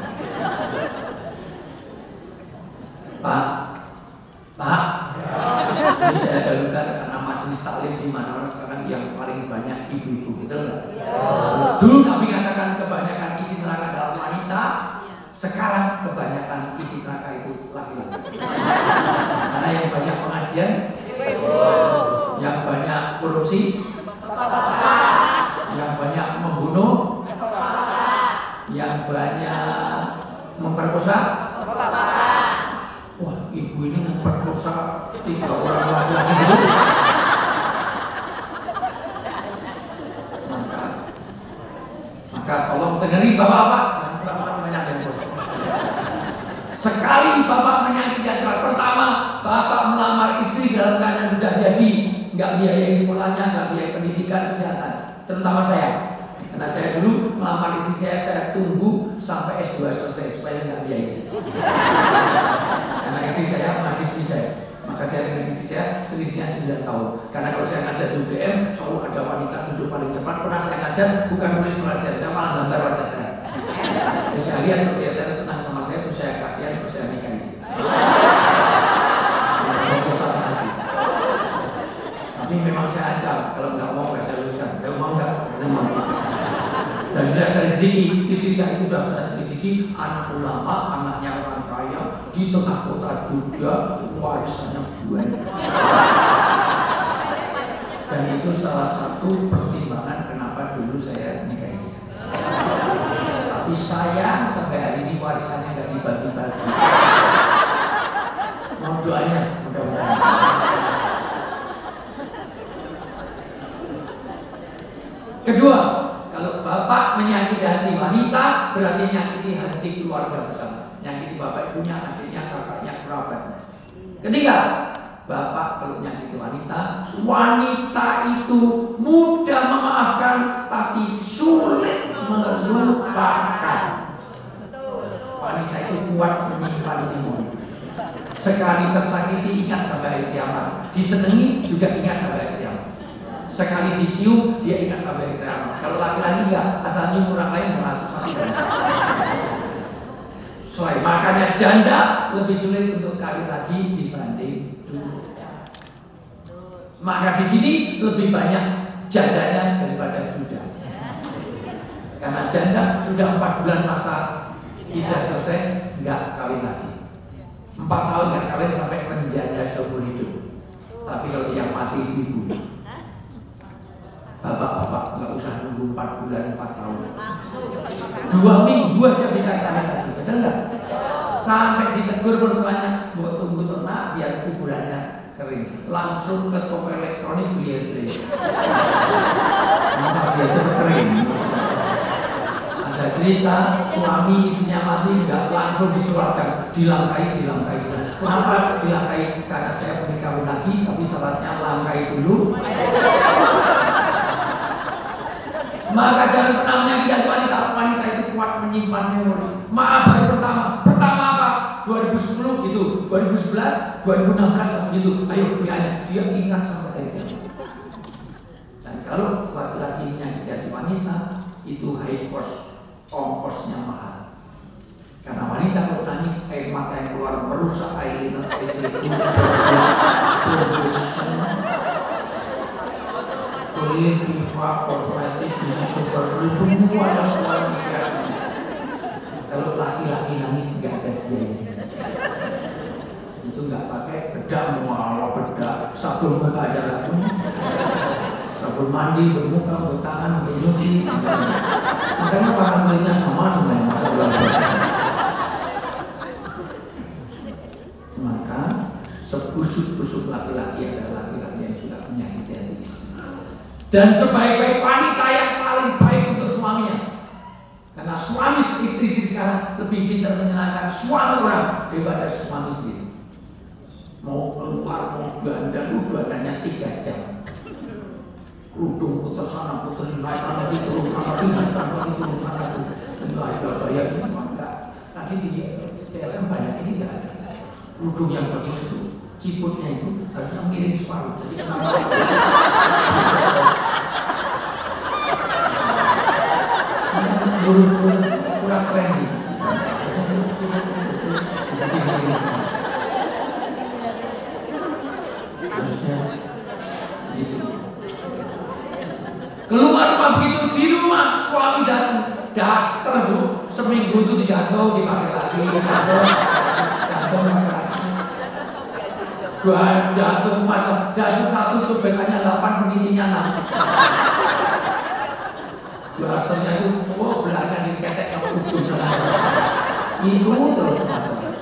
Pak, ini saya dahulukan karena majelis taklim di mana-mana sekarang yang paling banyak ibu-ibu, betul nggak? Dulu kami katakan kebanyakan isi neraka adalah wanita, sekarang kebanyakan isi neraka itu laki-laki. Karena yang banyak pengajian, yang banyak korupsi, yang banyak membunuh, yang banyak Memperkosa? Wah, ibu ini memperkosa 3 orang laki-laki itu. Maka tolong dengerin bapak-bapak, jangan pernah banyak handphone. Sekali bapak menyakiti hati orang, pertama bapak melamar istri dalam keadaan sudah jadi, nggak biayai sekolahnya, nggak biayai pendidikan, kesehatan, terutama saya. Karena saya dulu melamar istri saya tunggu sampai S2 selesai supaya nggak biayai. Karena istri saya masih istri saya, maka saya dengan istri saya selisihnya 9 tahun. Karena kalau saya ngajar di UGM selalu ada wanita duduk paling depan. Pernah saya ngajar bukan nulis pelajar, saya malah gambar wajah saya. Jadi saya lihat kalau senang sama saya, terus saya kasihan, terus saya nikahi dia. Tapi memang saya ancam, kalau nggak mau saya lulusan. Kalau mau nggak, saya mau. Dan sudah saya selidiki, istri saya itu sudah saya selidiki, anak ulama, anaknya orang kaya di tengah kota juga, warisannya banyak. Dan itu salah satu pertimbangan kenapa dulu saya nikahi dia. Tapi sayang sampai hari ini warisannya nggak dibagi-bagi. Mau doanya, mudah-mudahan. Kedua, kalau bapak menyakiti hati wanita, berarti menyakiti hati keluarga bersama. Menyakiti bapak ibunya, adiknya, kakaknya, kerabat. Ketiga, bapak kalau menyakiti wanita, wanita itu mudah memaafkan tapi sulit melupakan. Wanita itu kuat menyimpan timur. Sekali tersakiti ingat sampai akhir kiamat, disenangi juga ingat sampai akhir kiamat. Sekali dicium dia ingat sampai kiamat. Kalau laki-laki enggak, asal nyium orang lain 100 kali. Soalnya makanya janda lebih sulit untuk kawin lagi dibanding duda. Maka di sini lebih banyak jandanya daripada duda. Karena janda sudah 4 bulan masa tidak selesai, enggak kawin lagi. 4 tahun enggak kawin sampai menjanda seumur hidup. Tapi kalau yang mati ibu, bapak-bapak nggak usah nunggu 4 bulan, 4 tahun. 2 minggu aja bisa kawin lagi, betul nggak? Sampai ditegur mertuanya, buat tunggu tuh nak biar kuburannya kering. Langsung ke toko elektronik beli air. Maka biar cepet kering. Ada cerita suami istrinya mati nggak langsung disuratkan, dilangkai. Kenapa dilangkai? Karena saya punya kawin lagi, tapi syaratnya langkai dulu. Maka jangan pernah menyakiti wanita. Wanita itu kuat menyimpan memori. Maaf hari pertama apa? 2010 gitu, 2011, 2016 gitu. Ayo lihat, dia ingat sampai itu. Dan kalau laki-laki menyakiti hati wanita, itu high cost, ongkosnya mahal. Karena wanita kalau nangis, air mata yang keluar merusak eyeliner, kulit, viva, kosmetik, gizi super, semua yang keluar dikasih. Kalau laki-laki nangis nggak ada biaya. Itu nggak pakai bedak, malah bedak, sabun muka aja nggak punya. Sabun mandi, bermuka, bertangan, bernyuci. Makanya para malinya sama semuanya masa bulan. Maka sebusuk-busuk laki-laki adalah laki-laki yang sudah menyakiti hati istri. Dan sebaik-baik wanita yang paling baik untuk suaminya. Karena suami istri sekarang lebih pintar menyenangkan suami orang daripada suami sendiri. Mau keluar, mau dandanya 3 jam. Rudung putar sana, putar naik lagi, turun lagi, naik lagi, turun lagi. Enggak ada bayar ini enggak. Tadi di TSM banyak ini enggak ada. Rudung yang bagus itu, ciputnya itu harusnya miring separuh. Jadi kenapa? Lurus kurang keren nih. Harusnya gitu. Keluar rumah begitu, di rumah suami datang daster bu, seminggu itu digantung dipakai lagi, gantung pakai lagi. Dua jatuh masa daster 1 tuh bedanya 8, penitinya 6. Dasternya itu, belakang diketek sama ujung. Itu terus masalah.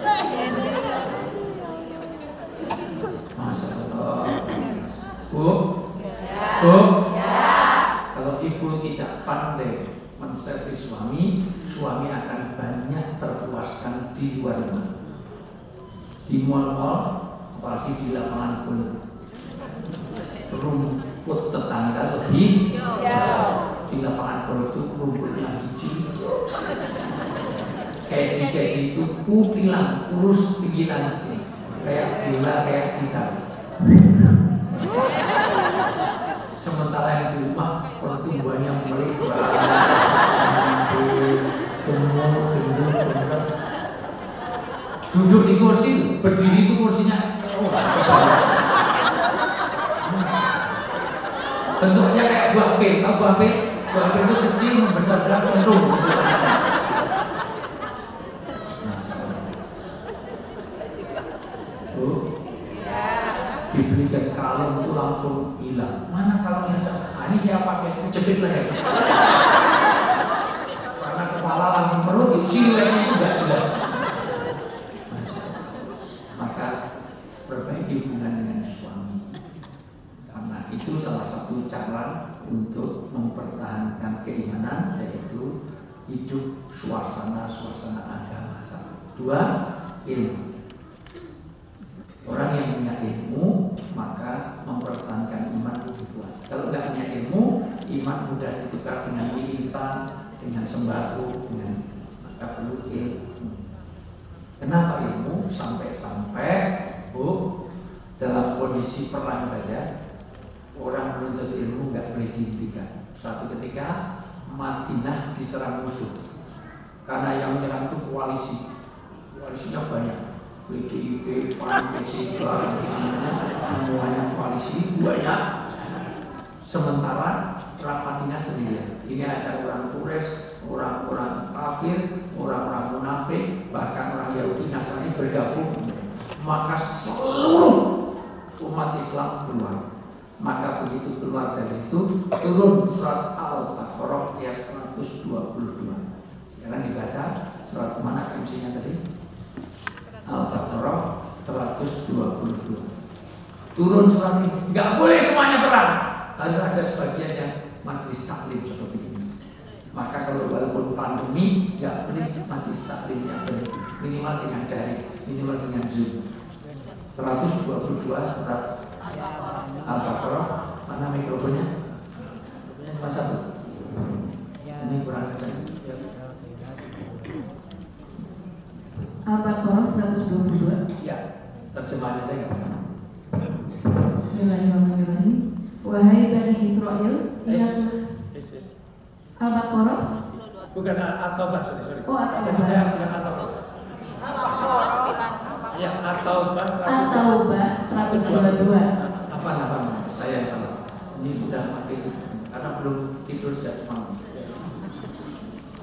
Masalah. Bu, bu, kalau ibu tidak pandai menservis suami, suami akan banyak terpuaskan di luar rumah. Di mal-mal, apalagi di lapangan bola, rumput tetangga lebih di lapangan bola itu rumputnya hijau. Kayak itu kupilang kurus pinggiran sih, kayak bola kayak gitar. Sementara yang di rumah pertumbuhannya melebar, gemuk. Duduk di kursi, berdiri itu kursinya. Bentuknya kayak buah pir, tahu buah pir? Buah pir itu kecil, membesar dan cenderung. Dibelikan kalung itu langsung hilang. Mana kalungnya? Ini saya pakai, jepit leher. Karena kepala langsung perut, siluetnya itu gak jelas. Maka perbaiki hubungan dengan suami, karena itu salah satu cara untuk mempertahankan keimanan, yaitu hidup suasana agama. Satu, dua, ilmu. Orang yang punya ilmu maka mempertahankan iman lebih kuat. Kalau nggak punya ilmu, iman mudah ditukar dengan mie instan, dengan sembako, dengan maka perlu ilmu. Kenapa ilmu? Sampai-sampai dalam kondisi perang saja orang menuntut ilmu nggak boleh dihentikan. Suatu ketika Madinah diserang musuh, karena yang menyerang itu koalisinya banyak. PDIP, PAN, P3, semuanya koalisi banyak. Sementara orang Madinah sendirian. Ini ada orang Quraisy, orang-orang kafir, orang-orang munafik, bahkan orang Yahudi Nasrani bergabung. Maka seluruh umat Islam keluar. Maka begitu keluar dari situ, turun surat Al-Baqarah ayat 122. Sekarang dibaca surat mana MC-nya tadi? Al-Baqarah 122. Turun surat ini, nggak boleh semuanya perang, harus ada sebagian yang majlis taklim seperti ini. Maka kalau walaupun pandemi, nggak boleh majlis taklimnya berhenti, minimal dengan daring, minimal dengan Zoom. 122 surat Al-Baqarah. Mana mikrofonnya? Cuma satu. Ini kurang kencang. Al-Baqarah 122. Ya, terjemahannya saya nggak paham. Bismillahirrahmanirrahim. Wahai Bani Israel, ingatlah. Al-Baqarah? Bukan At-Taubah, sorry. Oh, At-Taubah. Jadi saya bukan At-Taubah. Ya, At-Taubah 122. Hafal. Saya yang salah. Ini sudah makin karena belum tidur sejak malam.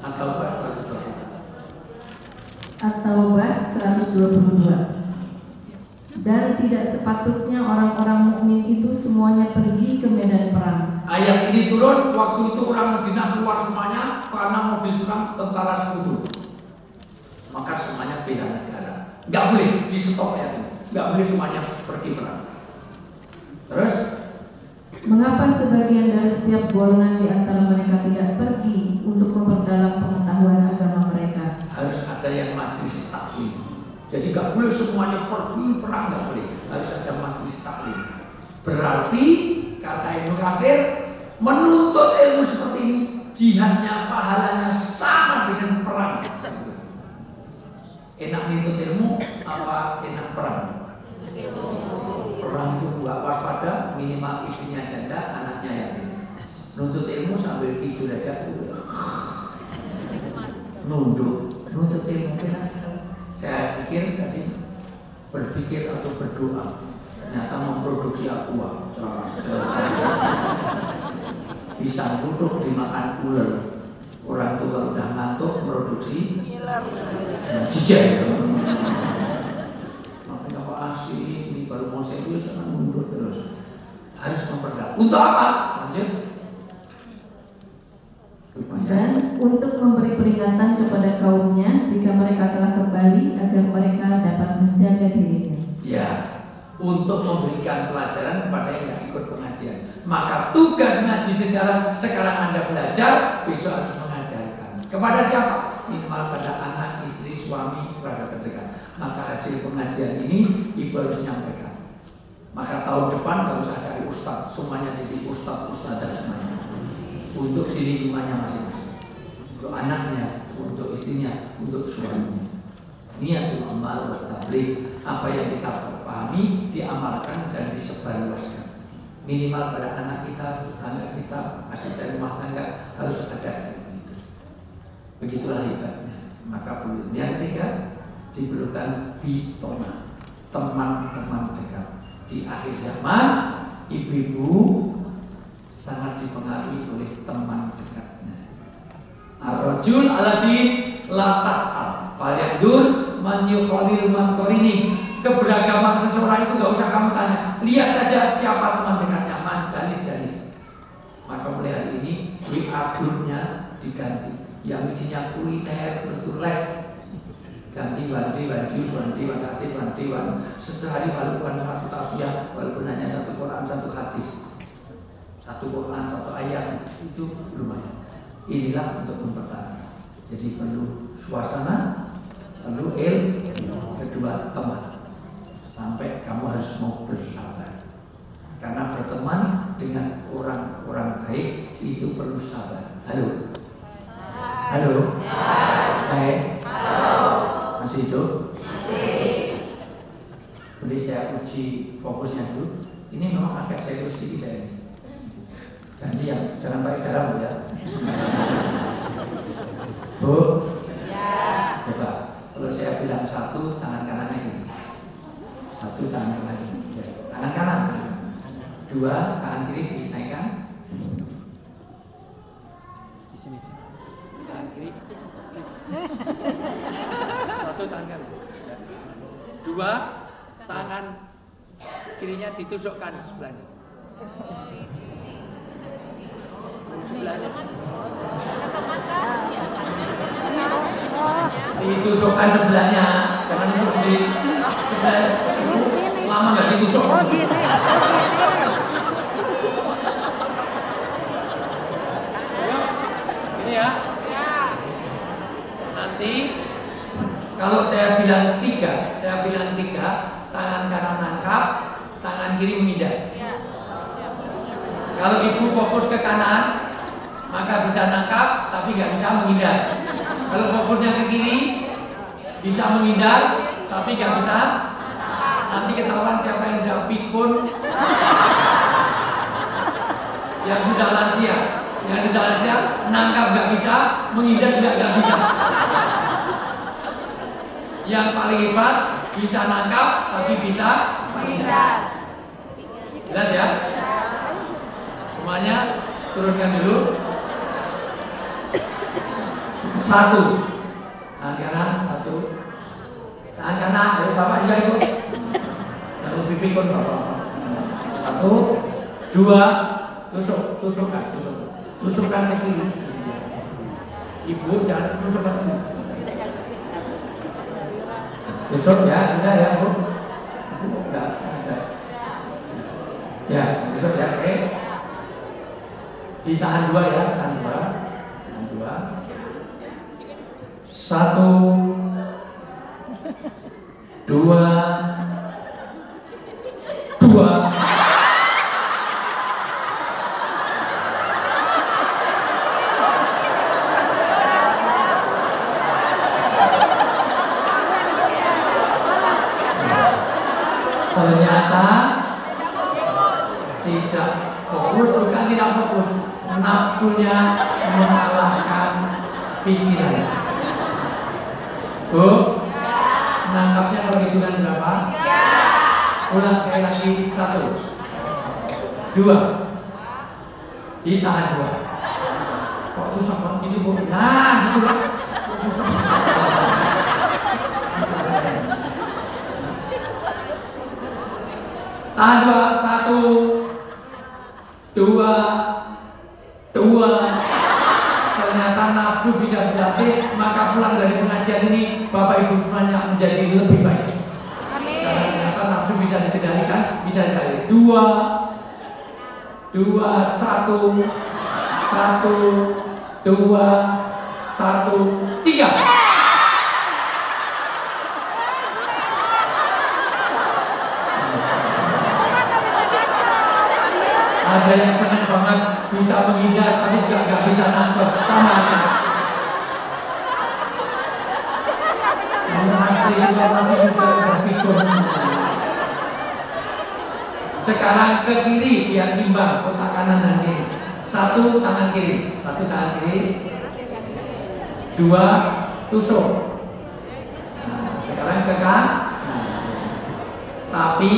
At-Taubah 122. At-Taubah 122. Dan tidak sepatutnya orang-orang mukmin itu semuanya pergi ke medan perang. Ayat ini turun waktu itu orang Madinah keluar semuanya karena mau diserang tentara sekutu. Maka semuanya bela negara. Nggak boleh di stop ayat ini. Nggak boleh semuanya pergi perang. Terus? Mengapa sebagian dari setiap golongan di antara mereka tidak pergi untuk memperdalam pengetahuan agama mereka? Harus ada yang majlis taklim. Jadi nggak boleh semuanya pergi perang, nggak boleh. Harus ada majlis taklim. Berarti kata Ibnu Katsir, menuntut ilmu seperti ini, jihadnya, pahalanya sama dengan perang. Enak menuntut ilmu apa enak perang? Perang itu nggak waspada, minimal istrinya janda, anaknya yatim. Nuntut ilmu sambil tidur aja, nuntut ilmu enak. Saya pikir tadi berpikir atau berdoa, ternyata memproduksi aqua. Pisang duduk dimakan ular. Orang tua udah ngantuk produksi jijik. Makanya kok asik ini baru mau serius kan mundur terus. Harus memperdalam. Untuk apa? Lanjut. Rupanya dan untuk memberi peringatan kepada kaumnya jika mereka telah kembali agar mereka dapat menjaga dirinya. Ya, untuk memberikan pelajaran kepada yang tidak ikut pengajian. Maka tugas ngaji sekarang Anda belajar, besok harus mengajarkan. Kepada siapa? Minimal pada anak, istri, suami, keluarga terdekat. Maka hasil pengajian ini ibu harus menyampaikan. Maka tahun depan nggak usah cari ustaz, semuanya jadi ustaz-ustazah semuanya. Untuk di lingkungannya masing-masing. Untuk anaknya, untuk istrinya, untuk suaminya. Niatul amal wa tabligh, apa yang kita pahami diamalkan dan disebarluaskan. Minimal pada anak kita, tetangga kita, asisten rumah tangga harus ada itu. Begitulah hebatnya. Maka yang ketiga diperlukan bitona, teman-teman dekat. Di akhir zaman ibu-ibu sangat dipengaruhi oleh teman dekatnya. Ar-rajul alladzi la tas'al falyandur man yukhalil man qarini. Keberagaman seseorang itu gak usah kamu tanya, lihat saja siapa teman dekatnya, man jalis. Maka mulai hari ini WA grupnya diganti, yang isinya kuliner live, ganti wandi sehari walaupun satu tausiah, walaupun hanya satu Quran satu hadis, satu Quran satu ayat, itu lumayan. Inilah untuk mempertahankan. Jadi perlu suasana, perlu kedua teman. Sampai kamu harus mau bersabar. Karena berteman dengan orang-orang baik itu perlu sabar. Halo? Halo? Baik? Masih hidup? Masih. Boleh saya uji fokusnya dulu. Ini memang agak serius sedikit saya ini. Ganti yang jangan pakai garam ya. Bu? Ya. Coba. Kalau saya bilang satu, tangan kanannya gini. Satu, tangan kanan gini. Ya. Tangan kanan. Dua, tangan kiri dinaikkan. Di sini. Tangan kiri. Satu, tangan kanan. Dua, tangan kirinya ditusukkan sebelahnya. Sebelahnya. Ditusukkan sebelahnya, jangan terus di sebelah lama nggak ditusuk. Oh gini. Ini ya. Nanti kalau saya bilang tiga, tangan kanan nangkap, tangan kiri menghindar. Kalau ibu fokus ke kanan, maka bisa nangkap, tapi nggak bisa menghindar. Kalau fokusnya ke kiri, bisa menghindar, tapi nggak bisa. Nanti ketahuan siapa yang sudah pikun, yang sudah lansia. Yang sudah lansia, nangkap nggak bisa, menghindar juga nggak bisa. Yang paling hebat bisa nangkap, tapi bisa menghindar. Jelas ya? Semuanya turunkan dulu. Satu, tangan kanan, satu, tangan kanan dari bapak juga ikut, yang lebih pikun bapak. Satu, dua, tusukkan ke kiri. Ibu jangan tusukkan ke kiri. Tusuk ya, udah ya bu, udah. Ya, tusuk ya, oke. Ditahan dua ya, tahan dua. Satu, dua. Ternyata tidak fokus, bukan tidak fokus, nafsunya mengalahkan pikiran. Bu, nangkapnya kalau hitungan berapa? Ulang sekali lagi, satu, dua, ditahan dua. Kok susah banget gini bu? Nah, gitu lah. Kok susah. Tahan dua, satu, dua. Ternyata nafsu bisa dilatih, maka pulang dari pengajian ini Bapak Ibu semuanya menjadi lebih baik. Karena ternyata nafsu bisa dikendalikan, bisa dikendalikan. 2, 1, 1, 2, 1, 3. Ada yang senang banget bisa menghindar, tapi juga nggak bisa nangkep sama aja. Masih bisa berpikir. Sekarang ke kiri biar imbang, otak kanan dan kiri. 1 tangan kiri, 1 tangan kiri. 2 tusuk. Nah, sekarang ke kanan. Nah, tapi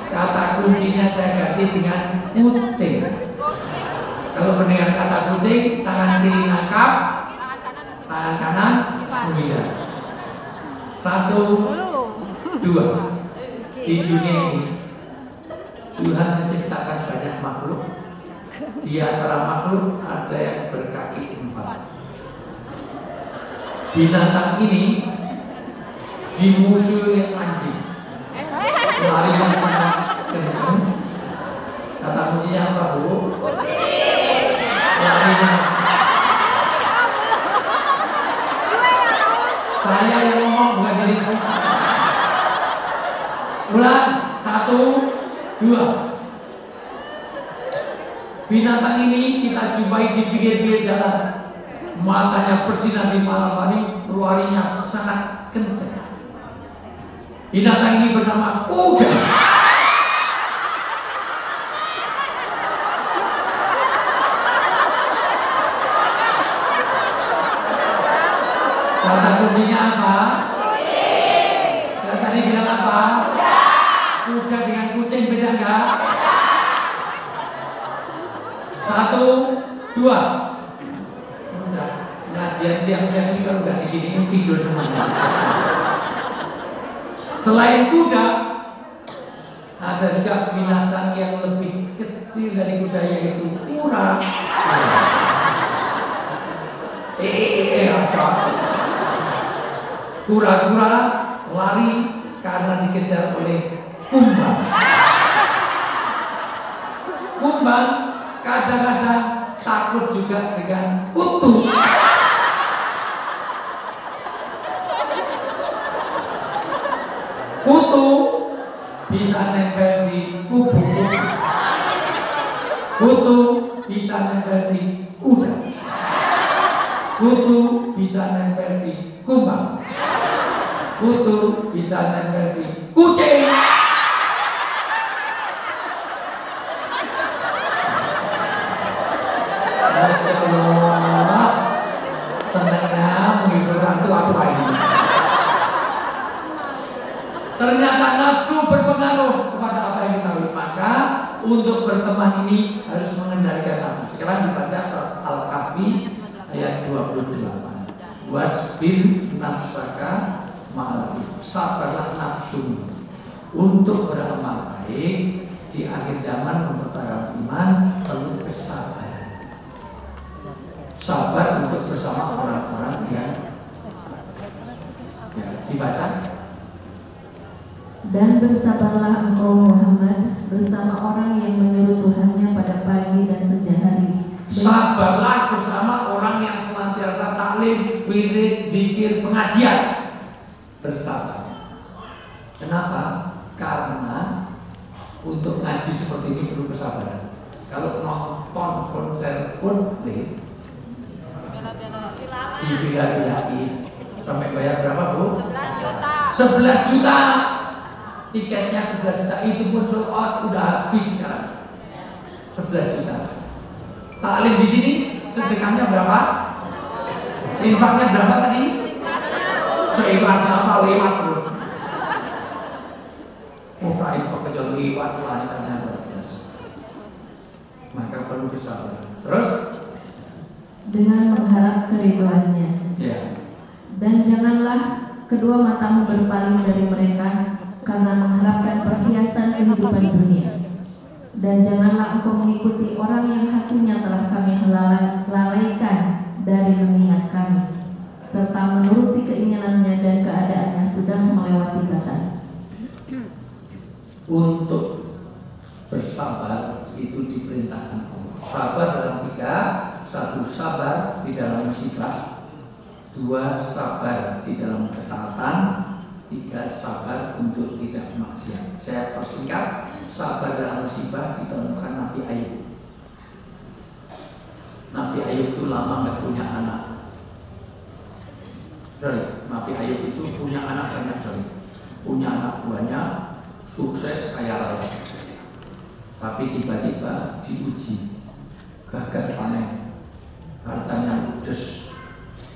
kata kuncinya saya ganti dengan kucing. Kalau mendengar kata kucing, tangan kiri nangkap, tangan kanan menghindar. 1, 2. Di dunia ini Tuhan menciptakan banyak makhluk. Di antara makhluk ada yang berkaki 4. Binatang ini dimusuhi anjing. Larinya sangat kencang. Kata kuncinya apa, Bu? Larinya. Saya yang ngomong bukan diriku. Ulang. 1, 2. Binatang ini kita jumpai di pinggir-pinggir jalan. Matanya bersinar di malam hari, larinya sangat kencang. Binatang ini bernama kuda. Kata kuncinya apa? Saya tadi bilang apa? Kuda dengan kucing beda enggak? 1, 2. Udah, pengajian siang-siang ini kalau nggak diginiin tidur semuanya. Selain kuda, ada juga binatang yang lebih kecil dari kuda, yaitu kura. Aja. Kura-kura lari karena dikejar oleh kumbang. Kumbang kadang-kadang takut juga dengan kutu. Kutu bisa nempel di kubu, kutu bisa nempel di kuda, kutu bisa nempel di kumbang, kutu bisa nempel di kucing. Masya Allah, senangnya menghibur hantu-hantu ini. Ternyata nafsu berpengaruh kepada apa yang kita lihat. Maka untuk berteman ini harus mengendalikan nafsu. Sekarang dibaca surat Al-Kahfi ayat 28. Wasbir nafsaka ma'al, sabarlah nafsu untuk beramal baik. Di akhir zaman mempertaruhkan iman perlu kesabaran. Sabar untuk bersama orang-orang yang dibaca. Dan bersabarlah engkau Muhammad bersama orang yang menyeru Tuhannya pada pagi dan senja hari. Sabarlah bersama orang yang senantiasa taklim, wirid, zikir, pengajian. Bersabar. Kenapa? Karena untuk ngaji seperti ini perlu kesabaran. Kalau nonton konser Coldplay dibela-belain sampai bayar berapa, Bu? 11 juta. 11 juta. Tiketnya 11 juta, itu pun sold out, udah habis sekarang. 11 juta. Taklim di sini sedekahnya berapa? Infaknya berapa tadi? Seikhlasnya apa? Lewat terus. Muka infak kecuali lewat, lancarnya luar biasa. Maka perlu kesabaran. Terus? Dengan mengharap keriduannya. Ya. Dan janganlah kedua matamu berpaling dari mereka karena mengharapkan perhiasan kehidupan dunia. Dan janganlah engkau mengikuti orang yang hatinya telah kami lalaikan dari mengingat kami, serta menuruti keinginannya dan keadaannya sudah melewati batas. Untuk bersabar itu diperintahkan Allah. Sabar dalam tiga: satu, sabar di dalam musibah; dua, sabar di dalam ketaatan; tiga, sabar untuk tidak maksiat. Saya persingkat: sabar dalam musibah ditemukan Nabi Ayub. Nabi Ayub itu lama nggak punya anak. Nabi Ayub itu punya anak banyak sekali, punya anak banyak, sukses kaya raya. Tapi tiba-tiba diuji, gagal panen, hartanya ludes.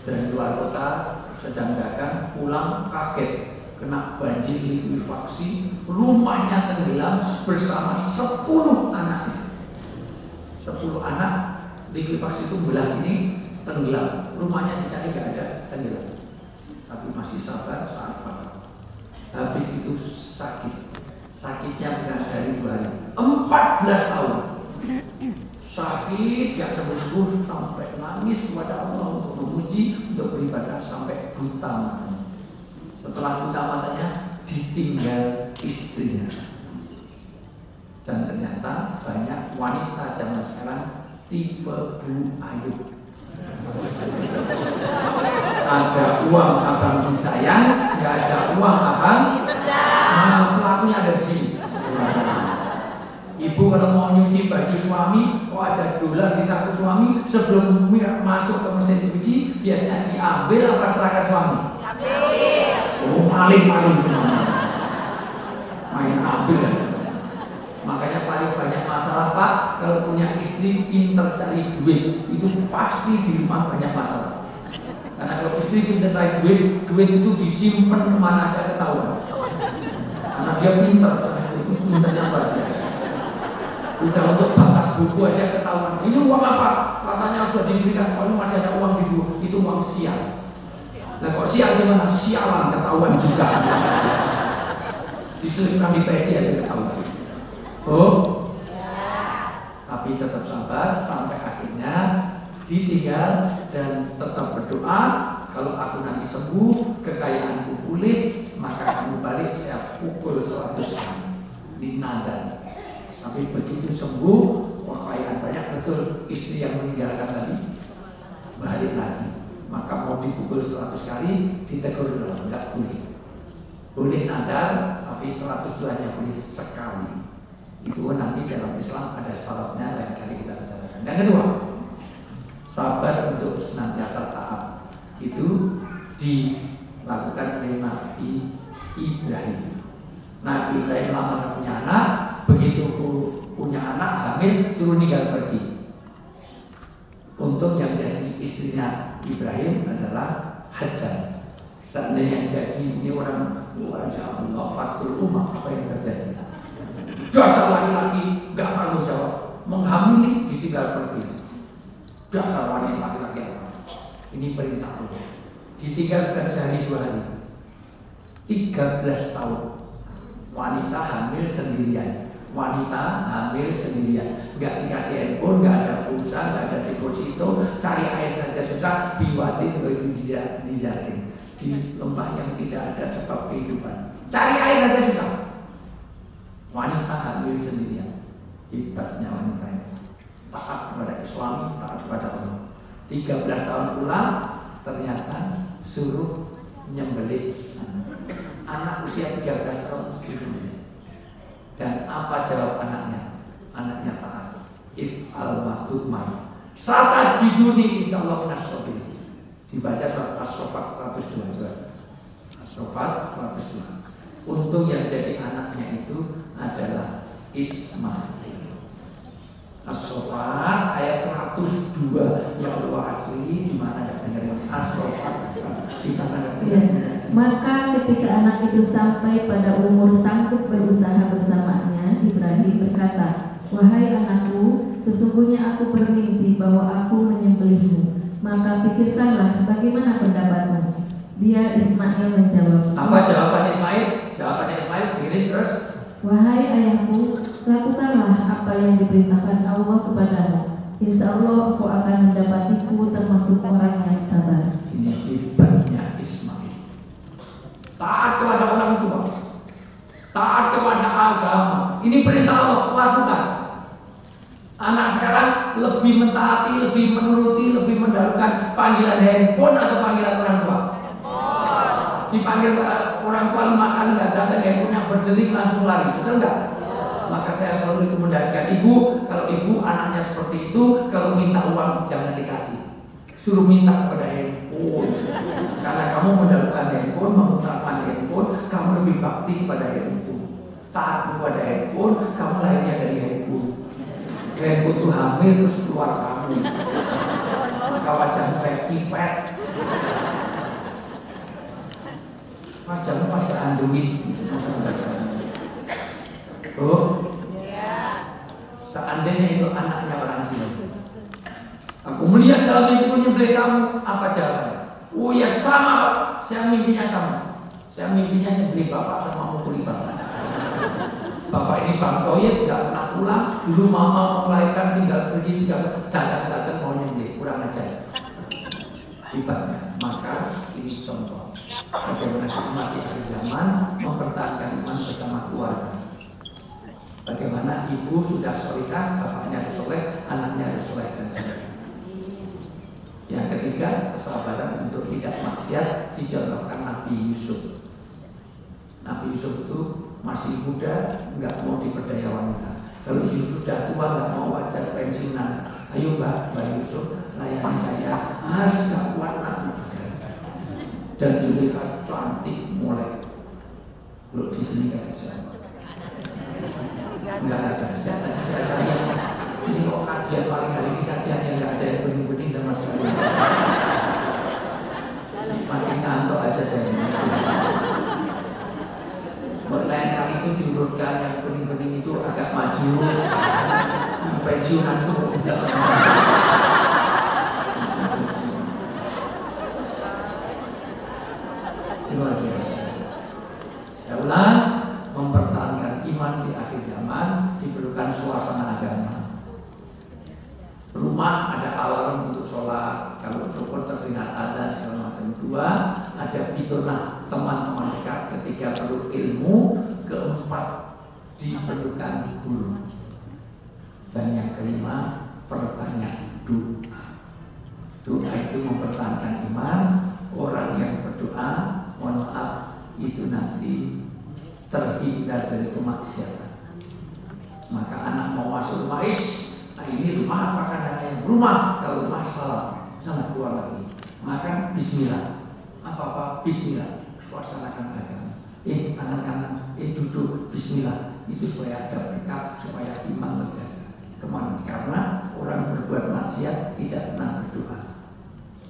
Dari luar kota sedang dagang, pulang kaget kena banjir likuifaksi, rumahnya tenggelam bersama 10 anaknya. 10 anak likuifaksi itu belah ini tenggelam, rumahnya dicari gak ada, tenggelam. Tapi masih sabar, taat pada. Habis itu sakitnya bukan sehari 2 hari, 14 tahun sakit gak sembuh-sembuh, sampai nangis kepada Allah untuk memuji, untuk beribadah, sampai buta matanya. Setelah buta matanya ditinggal istrinya. Dan ternyata banyak wanita zaman sekarang tipe Bu Ayub. Ada uang abang disayang, nggak ada uang abang. Nah, pelakunya ada di sini. Ibu kalau mau nyuci baju suami, ada dolar di saku suami, sebelum masuk ke mesin cuci biasanya diambil apa serahkan suami? Oh, maling semuanya. Main ambil aja. Makanya paling banyak masalah Pak, kalau punya istri pinter cari duit, itu pasti di rumah banyak masalah. Karena kalau istri pinter cari duit itu disimpan kemana aja ketahuan. Karena dia pinter, itu pinternya luar biasa. Udah untuk batas buku aja ketahuan. Ini uang apa? Katanya sudah diberikan, kalau masih ada uang di buku, itu uang sial. Nah kok sial gimana? Sialan, ketahuan juga. Diselipkan di peci aja ketahuan. Oh, tapi tetap sabar sampai akhirnya ditinggal dan tetap berdoa. Kalau aku nanti sembuh, kekayaanku pulih, maka kamu balik, saya pukul 100 kali. Ini nada. Tapi begitu sembuh, kekayaan banyak, betul istri yang meninggalkan tadi balik lagi. Maka mau dipukul 100 kali, ditegur dulu, enggak boleh. Boleh nadar, tapi 100 itu hanya boleh sekali. Itu nanti dalam Islam ada syaratnya, lain kali kita bicarakan. Yang kedua, sabar untuk senantiasa taat. Itu dilakukan oleh Nabi Ibrahim. Nabi Ibrahim lama gak punya anak, begitu punya anak hamil suruh ninggal pergi. Untung yang jadi istrinya Ibrahim adalah Hajar. Seandainya yang jadi ini orang Masya Allah, fatul umat, apa yang terjadi? Dasar laki-laki gak tanggung jawab, menghamili ditinggal pergi. Dasar wanita laki-laki apa? Ini perintah Allah. Ditinggal bukan sehari 2 hari, 13 tahun. Wanita hamil sendirian. Wanita hamil sendirian, nggak dikasih handphone, nggak ada pulsa, nggak ada deposito, cari air saja susah. Biwatin di jaring, di lembah yang tidak ada sebab kehidupan, cari air saja susah. Wanita hamil sendirian, hebatnya wanita ini. Taat kepada suami, taat kepada Allah. 13 tahun pulang, ternyata suruh nyembelih anak usia 13 tahun. Dan apa jawab anaknya? Anaknya taat. If al-matumai satajiduni insyaallah minasyabirin. Dibaca surat As-Saffat 102. As-Saffat 102. Untung yang jadi anaknya itu adalah Ismail. As-Saffat ayat 102. Ya Allah asli di mana enggak dengar As-Saffat di sana enggak dengar. Maka ketika anak itu sampai pada umur sanggup berusaha bersamanya, Ibrahim berkata, "Wahai anakku, sesungguhnya aku bermimpi bahwa aku menyembelihmu. Maka pikirkanlah bagaimana pendapatmu." Dia Ismail menjawab. Apa jawaban Ismail? Jawabannya Ismail begini terus. "Wahai ayahku, lakukanlah apa yang diperintahkan Allah kepadamu. Insya Allah engkau akan mendapatiku termasuk orang yang sabar. Ini hebatnya Ismail. Taat kepada orang tua, taat kepada agama. Ini perintah Allah, lakukan. Anak sekarang lebih mentaati, lebih menuruti, lebih mendahulukan panggilan handphone atau panggilan orang tua. Dipanggil orang tua 5 kali nggak datang, handphonenya berdering langsung lari, betul nggak? Maka saya selalu rekomendasikan ibu, kalau ibu anaknya seperti itu, kalau minta uang jangan dikasih, suruh minta kepada handphone. Karena kamu mendahulukan handphone, mengutamakan handphone, kamu lebih bakti pada handphone. Taat kepada handphone, kamu lahirnya dari handphone. Handphone itu hamil terus keluar kamu. Maka wajahmu kayak kipet. Wajahmu wajah Android. Oh, seandainya itu anaknya orang sini, aku melihat dalam mimpiku nyembelih kamu, apa jawabannya? Oh ya sama Pak, saya mimpinya sama. Saya mimpinya nyembelih bapak sama mukuli bapak. Bapak ini Bang Toyib tidak pernah pulang. Dulu mama melahirkan tinggal pergi, tinggal datang mau nyembelih, kurang ajar. Hebatnya. Maka ini contoh bagaimana umat di akhir zaman mempertahankan iman bersama keluarga. Bagaimana ibu sudah solihah, bapaknya harus soleh, anaknya harus soleh dan soleh. Yang ketiga, kesabaran untuk tidak maksiat dicontohkan Nabi Yusuf. Nabi Yusuf itu masih muda, nggak mau diperdaya wanita. Kalau Yusuf sudah tua, nggak mau wajar pensiunan. Ayo Mbak Yusuf, layani saya. Mas nggak kuat nak. Dan Zulekha cantik mulai. Belum di sini kan nggak ada. Saya cari yang ini kok kajian paling hari ini kajian yang nggak ada yang bening-bening sama sekali. Makin ngantuk aja saya. Lain kali itu diurutkan yang bening-bening itu agak maju, yang pensiunan itu tidak. Luar biasa. Saya ulang, mempertahankan iman di akhir zaman diperlukan suasana agama. Rumah ada alarm untuk sholat, kalau syukur terdengar adzan segala macam. Dua, ada fitunah teman-teman dekat. Ketiga, perlu ilmu. Keempat, diperlukan guru. Dan yang kelima, perbanyak doa. Doa itu mempertahankan iman. Orang yang berdoa, mohon maaf, itu nanti terhindar dari kemaksiatan. Maka anak mau masuk rumah, nah ini rumah apa kan yang rumah? Kalau rumah salah, sana keluar lagi. Maka bismillah, apa-apa bismillah, suasanakan agama. Tangan kanan, duduk, bismillah. Itu supaya ada berkat, supaya iman terjaga. Kemana? Karena orang berbuat maksiat tidak pernah berdoa.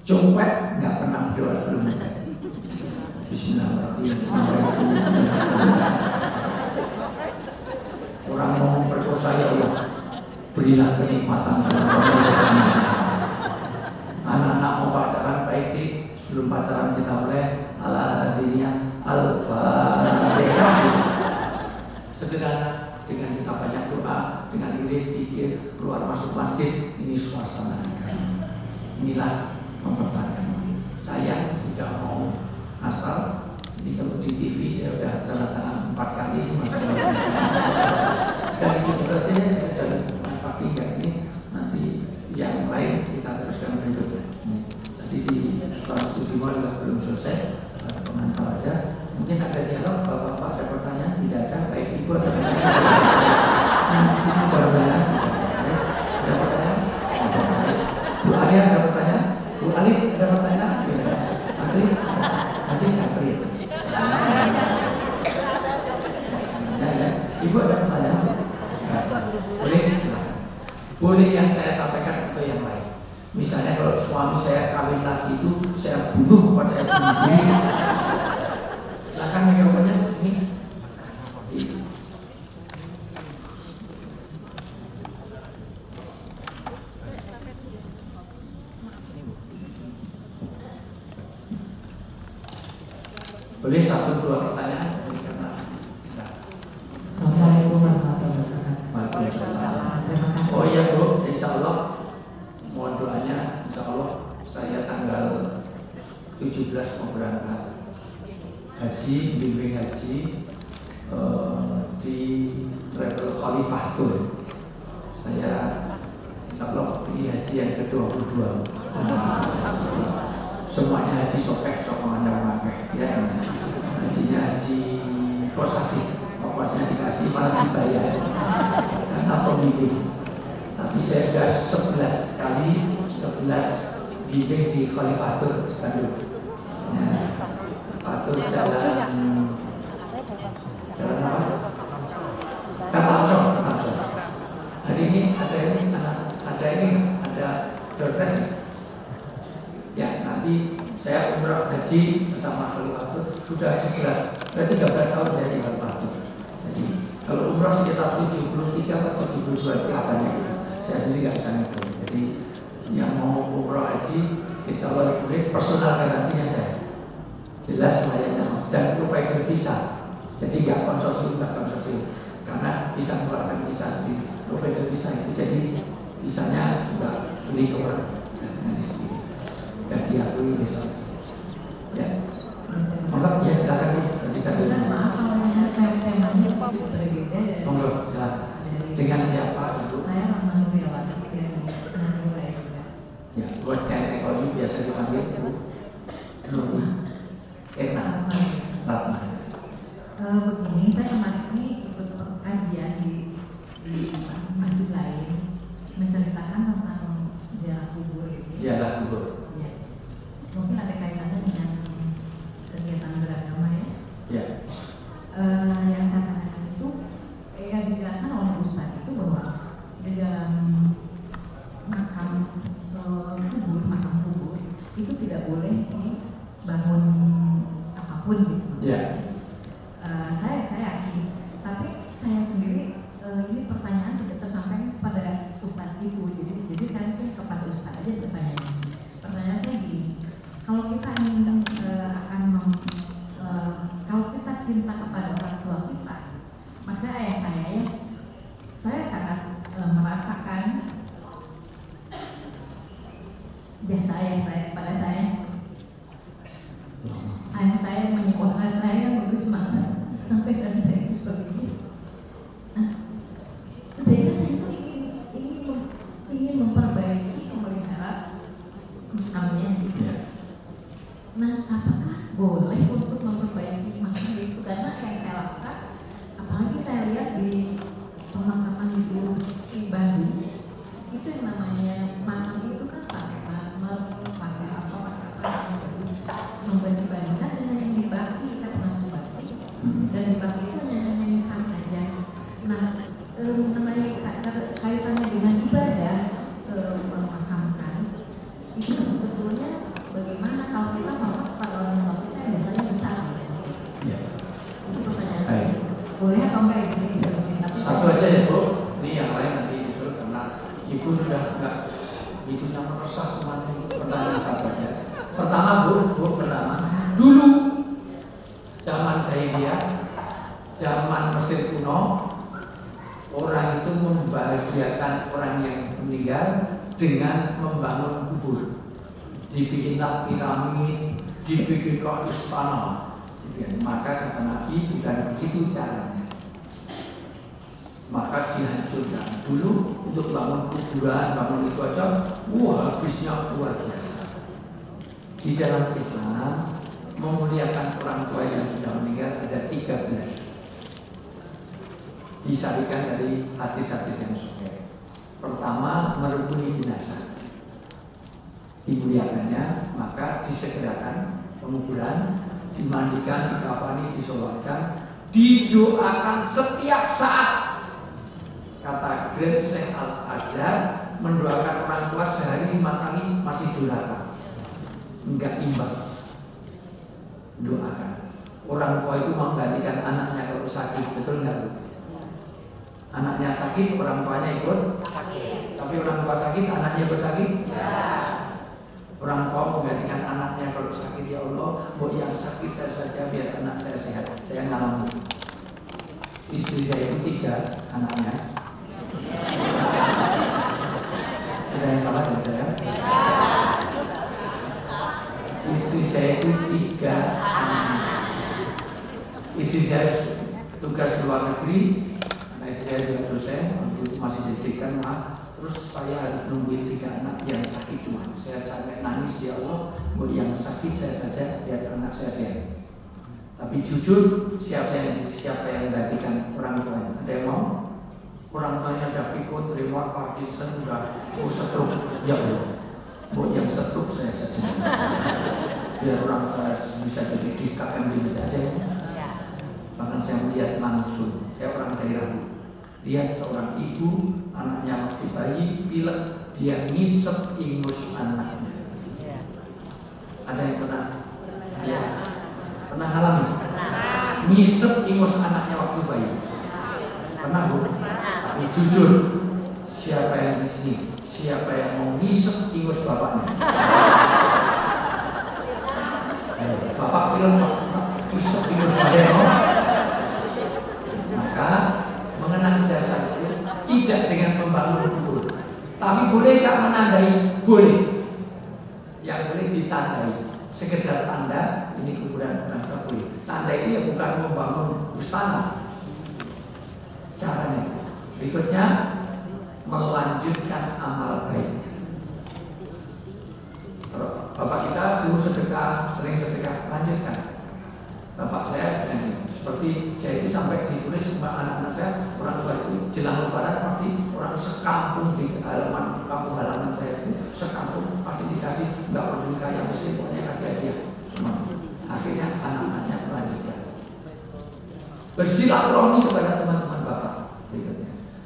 Copet nggak pernah berdoa sebelum nyopet. Bismillahirrahmanirrahim. Orang mau memperkosa ya Allah, berilah kenikmatan anak-anak mau pacaran baik di sebelum pacaran kita mulai ala hadinya al-fatihah. Sederhana dengan kita banyak doa, dengan diri pikir keluar masuk masjid, ini suasana. Inilah mempertahankan. Saya sudah mau asal. Jadi kalau di TV saya sudah tanda tangan 4 kali masuk lagi. Dan itu saja saya dari pagi ini nanti yang lain kita teruskan berikutnya. Tadi di kelas studi juga belum selesai, pengantar aja. Mungkin ada dialog, bapak-bapak ada pertanyaan? Tidak ada. Baik, ibu ada pertanyaan? Yang di sini ada pertanyaan? Ada pertanyaan? Bu Arya ada pertanyaan? Bu Ali ada pertanyaan? Andri? Nanti Jafri. Ya. Ibu ada pertanyaan? Boleh, silakan. Boleh yang saya sampaikan atau yang lain. Misalnya kalau suami saya kawin lagi itu saya bunuh atau saya bunuh diri. Silakan mikrofonnya ini. Boleh 1-2 pertanyaan? Assalamualaikum warahmatullahi wabarakatuh. Waalaikumsalam. Oh iya Bu, insya Allah 17 mau berangkat haji, bimbing haji di Travel Khalifah Tour. Saya insya Allah ini haji yang ke-22. Semuanya haji sopek, sokongannya memakai ya. Hajinya haji kosasi, ongkosnya dikasih malah dibayar karena pembimbing. Tapi saya sudah 11 kali bimbing di Khalifah Tour Bandung. Ya, Fatur jalan apa? Katamso. Hari ini ada doorpress. Ya, nanti saya umrah haji bersama Khalifah Tour sudah 13 tahun saya di Khalifah Tour. Jadi kalau umrah sekitar 73 atau 72 katanya gitu. Saya sendiri nggak bisa ngitung. Jadi yang mau umrah haji insya Allah boleh, personal garansinya saya jelas layaknya dan provider visa. Jadi nggak konsorsium karena bisa mengeluarkan visa sendiri. Provider visa itu jadi visanya juga beli ke orang dan sendiri dan diakui besok. Ya, monggo ya silakan nanti saya. Maaf kalau temanya sedikit berbeda dari. Monggo silakan. Dengan siapa Ibu? Saya Rahma Nuriyawati dari Nuriyawati juga. Ya, buat KNE Koli biasa dipanggil Bu Nuri Erna Ratna. Begini, saya kemarin ini ikut kajian di masjid lain menceritakan tentang ziarah kubur gitu. Ziarah kubur. Ya. Mungkin ada kaitannya dengan kegiatan beragama ya. Ya. Yang saya tanyakan itu yang dijelaskan oleh Ustadz itu bahwa di dalam makam kubur itu tidak boleh dibangun apapun gitu. Ya. Saya yakin, tapi saya sendiri ini pertanyaan tidak tersampaikan kepada Ustadz itu. Jadi saya mungkin kepada Ustadz aja bertanya. Pertanyaan saya gini, kalau kita ingin kalau kita cinta kepada orang tua kita, maksudnya ayah saya ya, saya sangat merasakan jasa ayah saya kepada saya. Ayah saya menyekolahkan saya memberi semangat sampai saat saya itu seperti ini. Nah, sehingga saya itu ingin memperbaiki, memelihara makamnya. Nah, apakah boleh untuk memperbaiki makam itu? Karena yang saya lakukan, apalagi saya lihat di pemakaman di seluruh Bandung, itu yang namanya makam itu kan pakai marmer, pakai apa, bagus. Membanding-bandingkan dengan yang di Bakti, saya pernah ke Bakti, dan di Bakti itu hanya nisan saja. Nah, mengenai kaitannya dengan ibadah memakamkan, itu sebetulnya bagaimana kalau kita ngomong kepada orang tua kita yang dasarnya besar gitu. Ya. Itu pertanyaan saya. Boleh atau enggak ini? Satu aja ya Bu, ini yang lain nanti usul karena Ibu sudah enggak itunya meresah semuanya. Pertanyaan satu aja. Pertama Bu, pertama dulu zaman jahiliyah, zaman Mesir kuno, orang itu membahagiakan orang yang meninggal dengan membangun kubur. Dibikinlah piramid, dibikinlah istana. Maka kata Nabi bukan begitu caranya. Maka dihancurkan dulu untuk bangun kuburan, bangun itu aja, wah habisnya luar biasa. Di dalam Islam memuliakan orang tua yang sudah meninggal ada 13. Disarikan dari hadis-hadis yang sahih. Pertama, merukuni jenazah. Dimuliakannya, maka disegerakan penguburan, dimandikan, dikafani, disolatkan, didoakan setiap saat. Kata Grand Sheikh Al-Azhar, mendoakan orang tua sehari 5 kali masih doakan. Enggak imbang. Doakan. Orang tua itu menggantikan anaknya kalau sakit, betul enggak Bu? Anaknya sakit, orang tuanya ikut sakit. Tapi orang tua sakit, anaknya bersakit? Ya. Orang tua menggantikan anaknya kalau sakit, ya Allah, mau yang sakit saya saja biar anak saya sehat. Saya ngalamin. Istri saya itu 3 anaknya. Ada yang salah dari saya? Istri saya saya itu 3 anak. Istri saya tugas ke luar negeri, karena istri saya juga dosen, waktu itu masih didikan terus saya harus nungguin 3 anak yang sakit Tuhan. Saya sampai nangis, ya Allah, yang sakit saya saja, biar anak saya sehat. Tapi jujur, siapa yang gantikan orang tuanya? Ada yang mau? Orang tuanya udah pikun, tremor, Parkinson, udah stroke, ya Allah, yang stroke saya saja. Biar orang saya bisa jadi di KMD saja. Bahkan saya melihat langsung, saya orang daerah, lihat seorang ibu, anaknya masih bayi, pilek, dia ngisep ingus anaknya. Ada yang pernah? Ya. Pernah alami? Ngisep ingus anaknya waktu bayi. Pernah, Bu? Tapi jujur, siapa yang di sini? Siapa yang mau ngisep ingus bapaknya? Bapak bilang ngisep ingus bapaknya. Maka mengenang jasa itu tidak dengan membangun kubur, tapi boleh tak menandai? Boleh. Yang boleh ditandai, sekedar tanda ini kuburan orang tua boleh. Tanda itu ya bukan membangun istana. Caranya berikutnya melanjutkan amal baiknya. Bapak kita suruh sedekah, sering sedekah, lanjutkan. Bapak saya seperti saya itu sampai ditulis sama anak-anak saya, orang tua itu jelang lebaran pasti orang sekampung di halaman kampung halaman saya itu sekampung pasti dikasih, nggak peduli kaya miskin, pokoknya kasih hadiah semua. Akhirnya anak-anaknya melanjutkan bersilaturahmi kepada teman-teman bapak.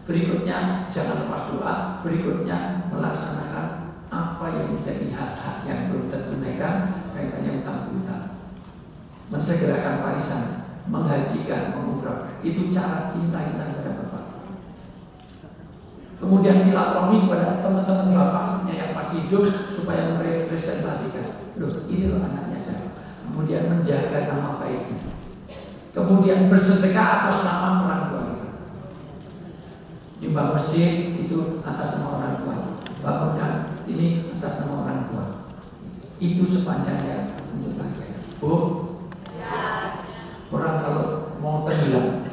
Berikutnya jangan lepas doa. Berikutnya melaksanakan apa yang menjadi hak-hak yang belum tertunaikan, kaitannya utang-utang. Mensegerakan warisan, menghajikan, mengumrah, itu cara cinta kita kepada Bapak. Kemudian silaturahmi kepada teman-teman bapaknya yang masih hidup supaya merepresentasikan, loh ini loh anaknya saya. Kemudian menjaga nama baiknya. Kemudian bersedekah atas nama orang tua kita. Nyumbang masjid itu atas nama orang tua. Bangunkan ini atas nama orang tua. Itu sepanjangnya untuk bahagia. Bu, orang kalau mau tenggelam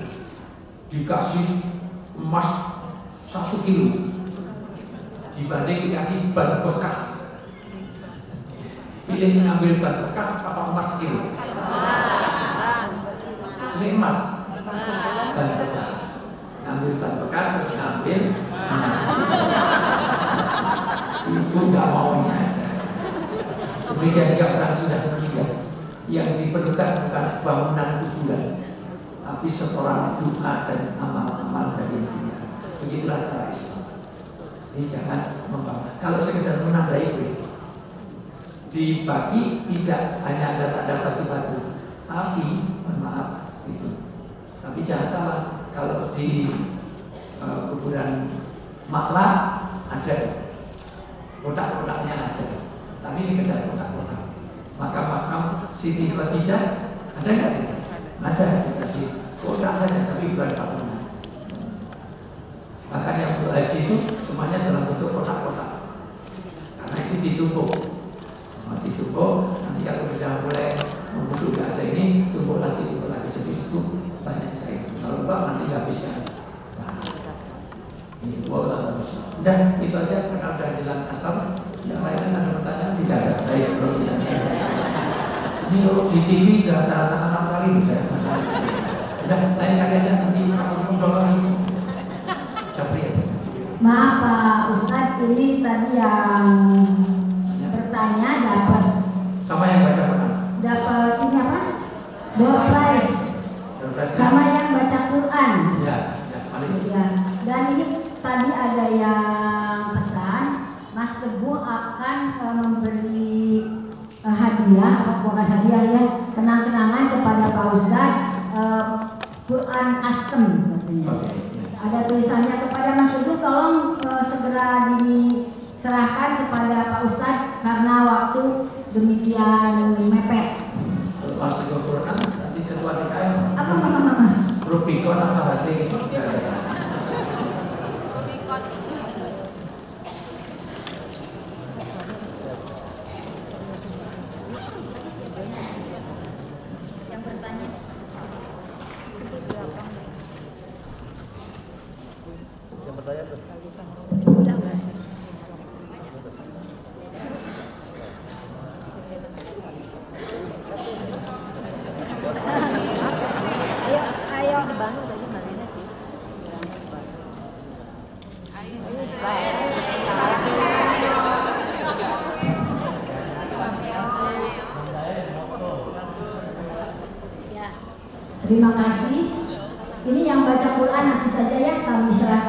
dikasih emas 1 kilo dibanding dikasih ban bekas, pilih ngambil ban bekas apa emas kilo? Pilih emas. Ban bekas. Ngambil ban bekas terus ngambil emas. Ibu nggak maunya aja. Demikian juga orang sudah meninggal. Yang diperlukan bukan bangunan kuburan, tapi setoran doa dan amal-amal dari yang dia. Begitulah cara Islam. Jadi jangan membangun. Kalau sekedar menandai dibagi tidak hanya ada tanda batu-batu, tapi mohon maaf itu. Tapi jangan salah, kalau di kuburan maklah ada kotak-kotaknya ada, tapi sekedar kotak-kotak. Maka makam Siti Khadijah ada nggak sih? Ada, dikasih kotak saja tapi bukan bangunan. Bahkan yang untuk haji itu semuanya dalam bentuk kotak-kotak, karena itu ditumpuk. Ditumpuk, nanti kalau sudah mulai membusuk nggak ada ini, tumpuk lagi, jadi itu banyak sekali. Kalau enggak nanti habiskan. Itu boleh habis. Udah itu aja karena udah jelang asal. Yang lain ada pertanyaan? Tidak ada. Baik, kalau tidak ada. Ini kalau di TV udah rata-rata 6 kali saya. Udah, lain kali aja nanti kalau Capri aja. Maaf Pak Ustadz, ini tadi yang bertanya dapat sama yang baca Quran. Dapat ini apa? Door prize. Sama yang baca Quran. Ya, paling. Ya. Dan ini tadi ada yang pesan, Mas Teguh akan memberi hadiah, bukan hadiah ya, kenang-kenangan kepada Pak Ustadz, Quran custom katanya. Ada tulisannya kepada Mas Teguh, tolong segera diserahkan kepada Pak Ustadz karena waktu demikian mepet. Mas Teguh Quran nanti ketua DKM. Apa? Rubicon apa hati? Terima kasih. Ini yang baca Quran nanti saja ya kami serahkan.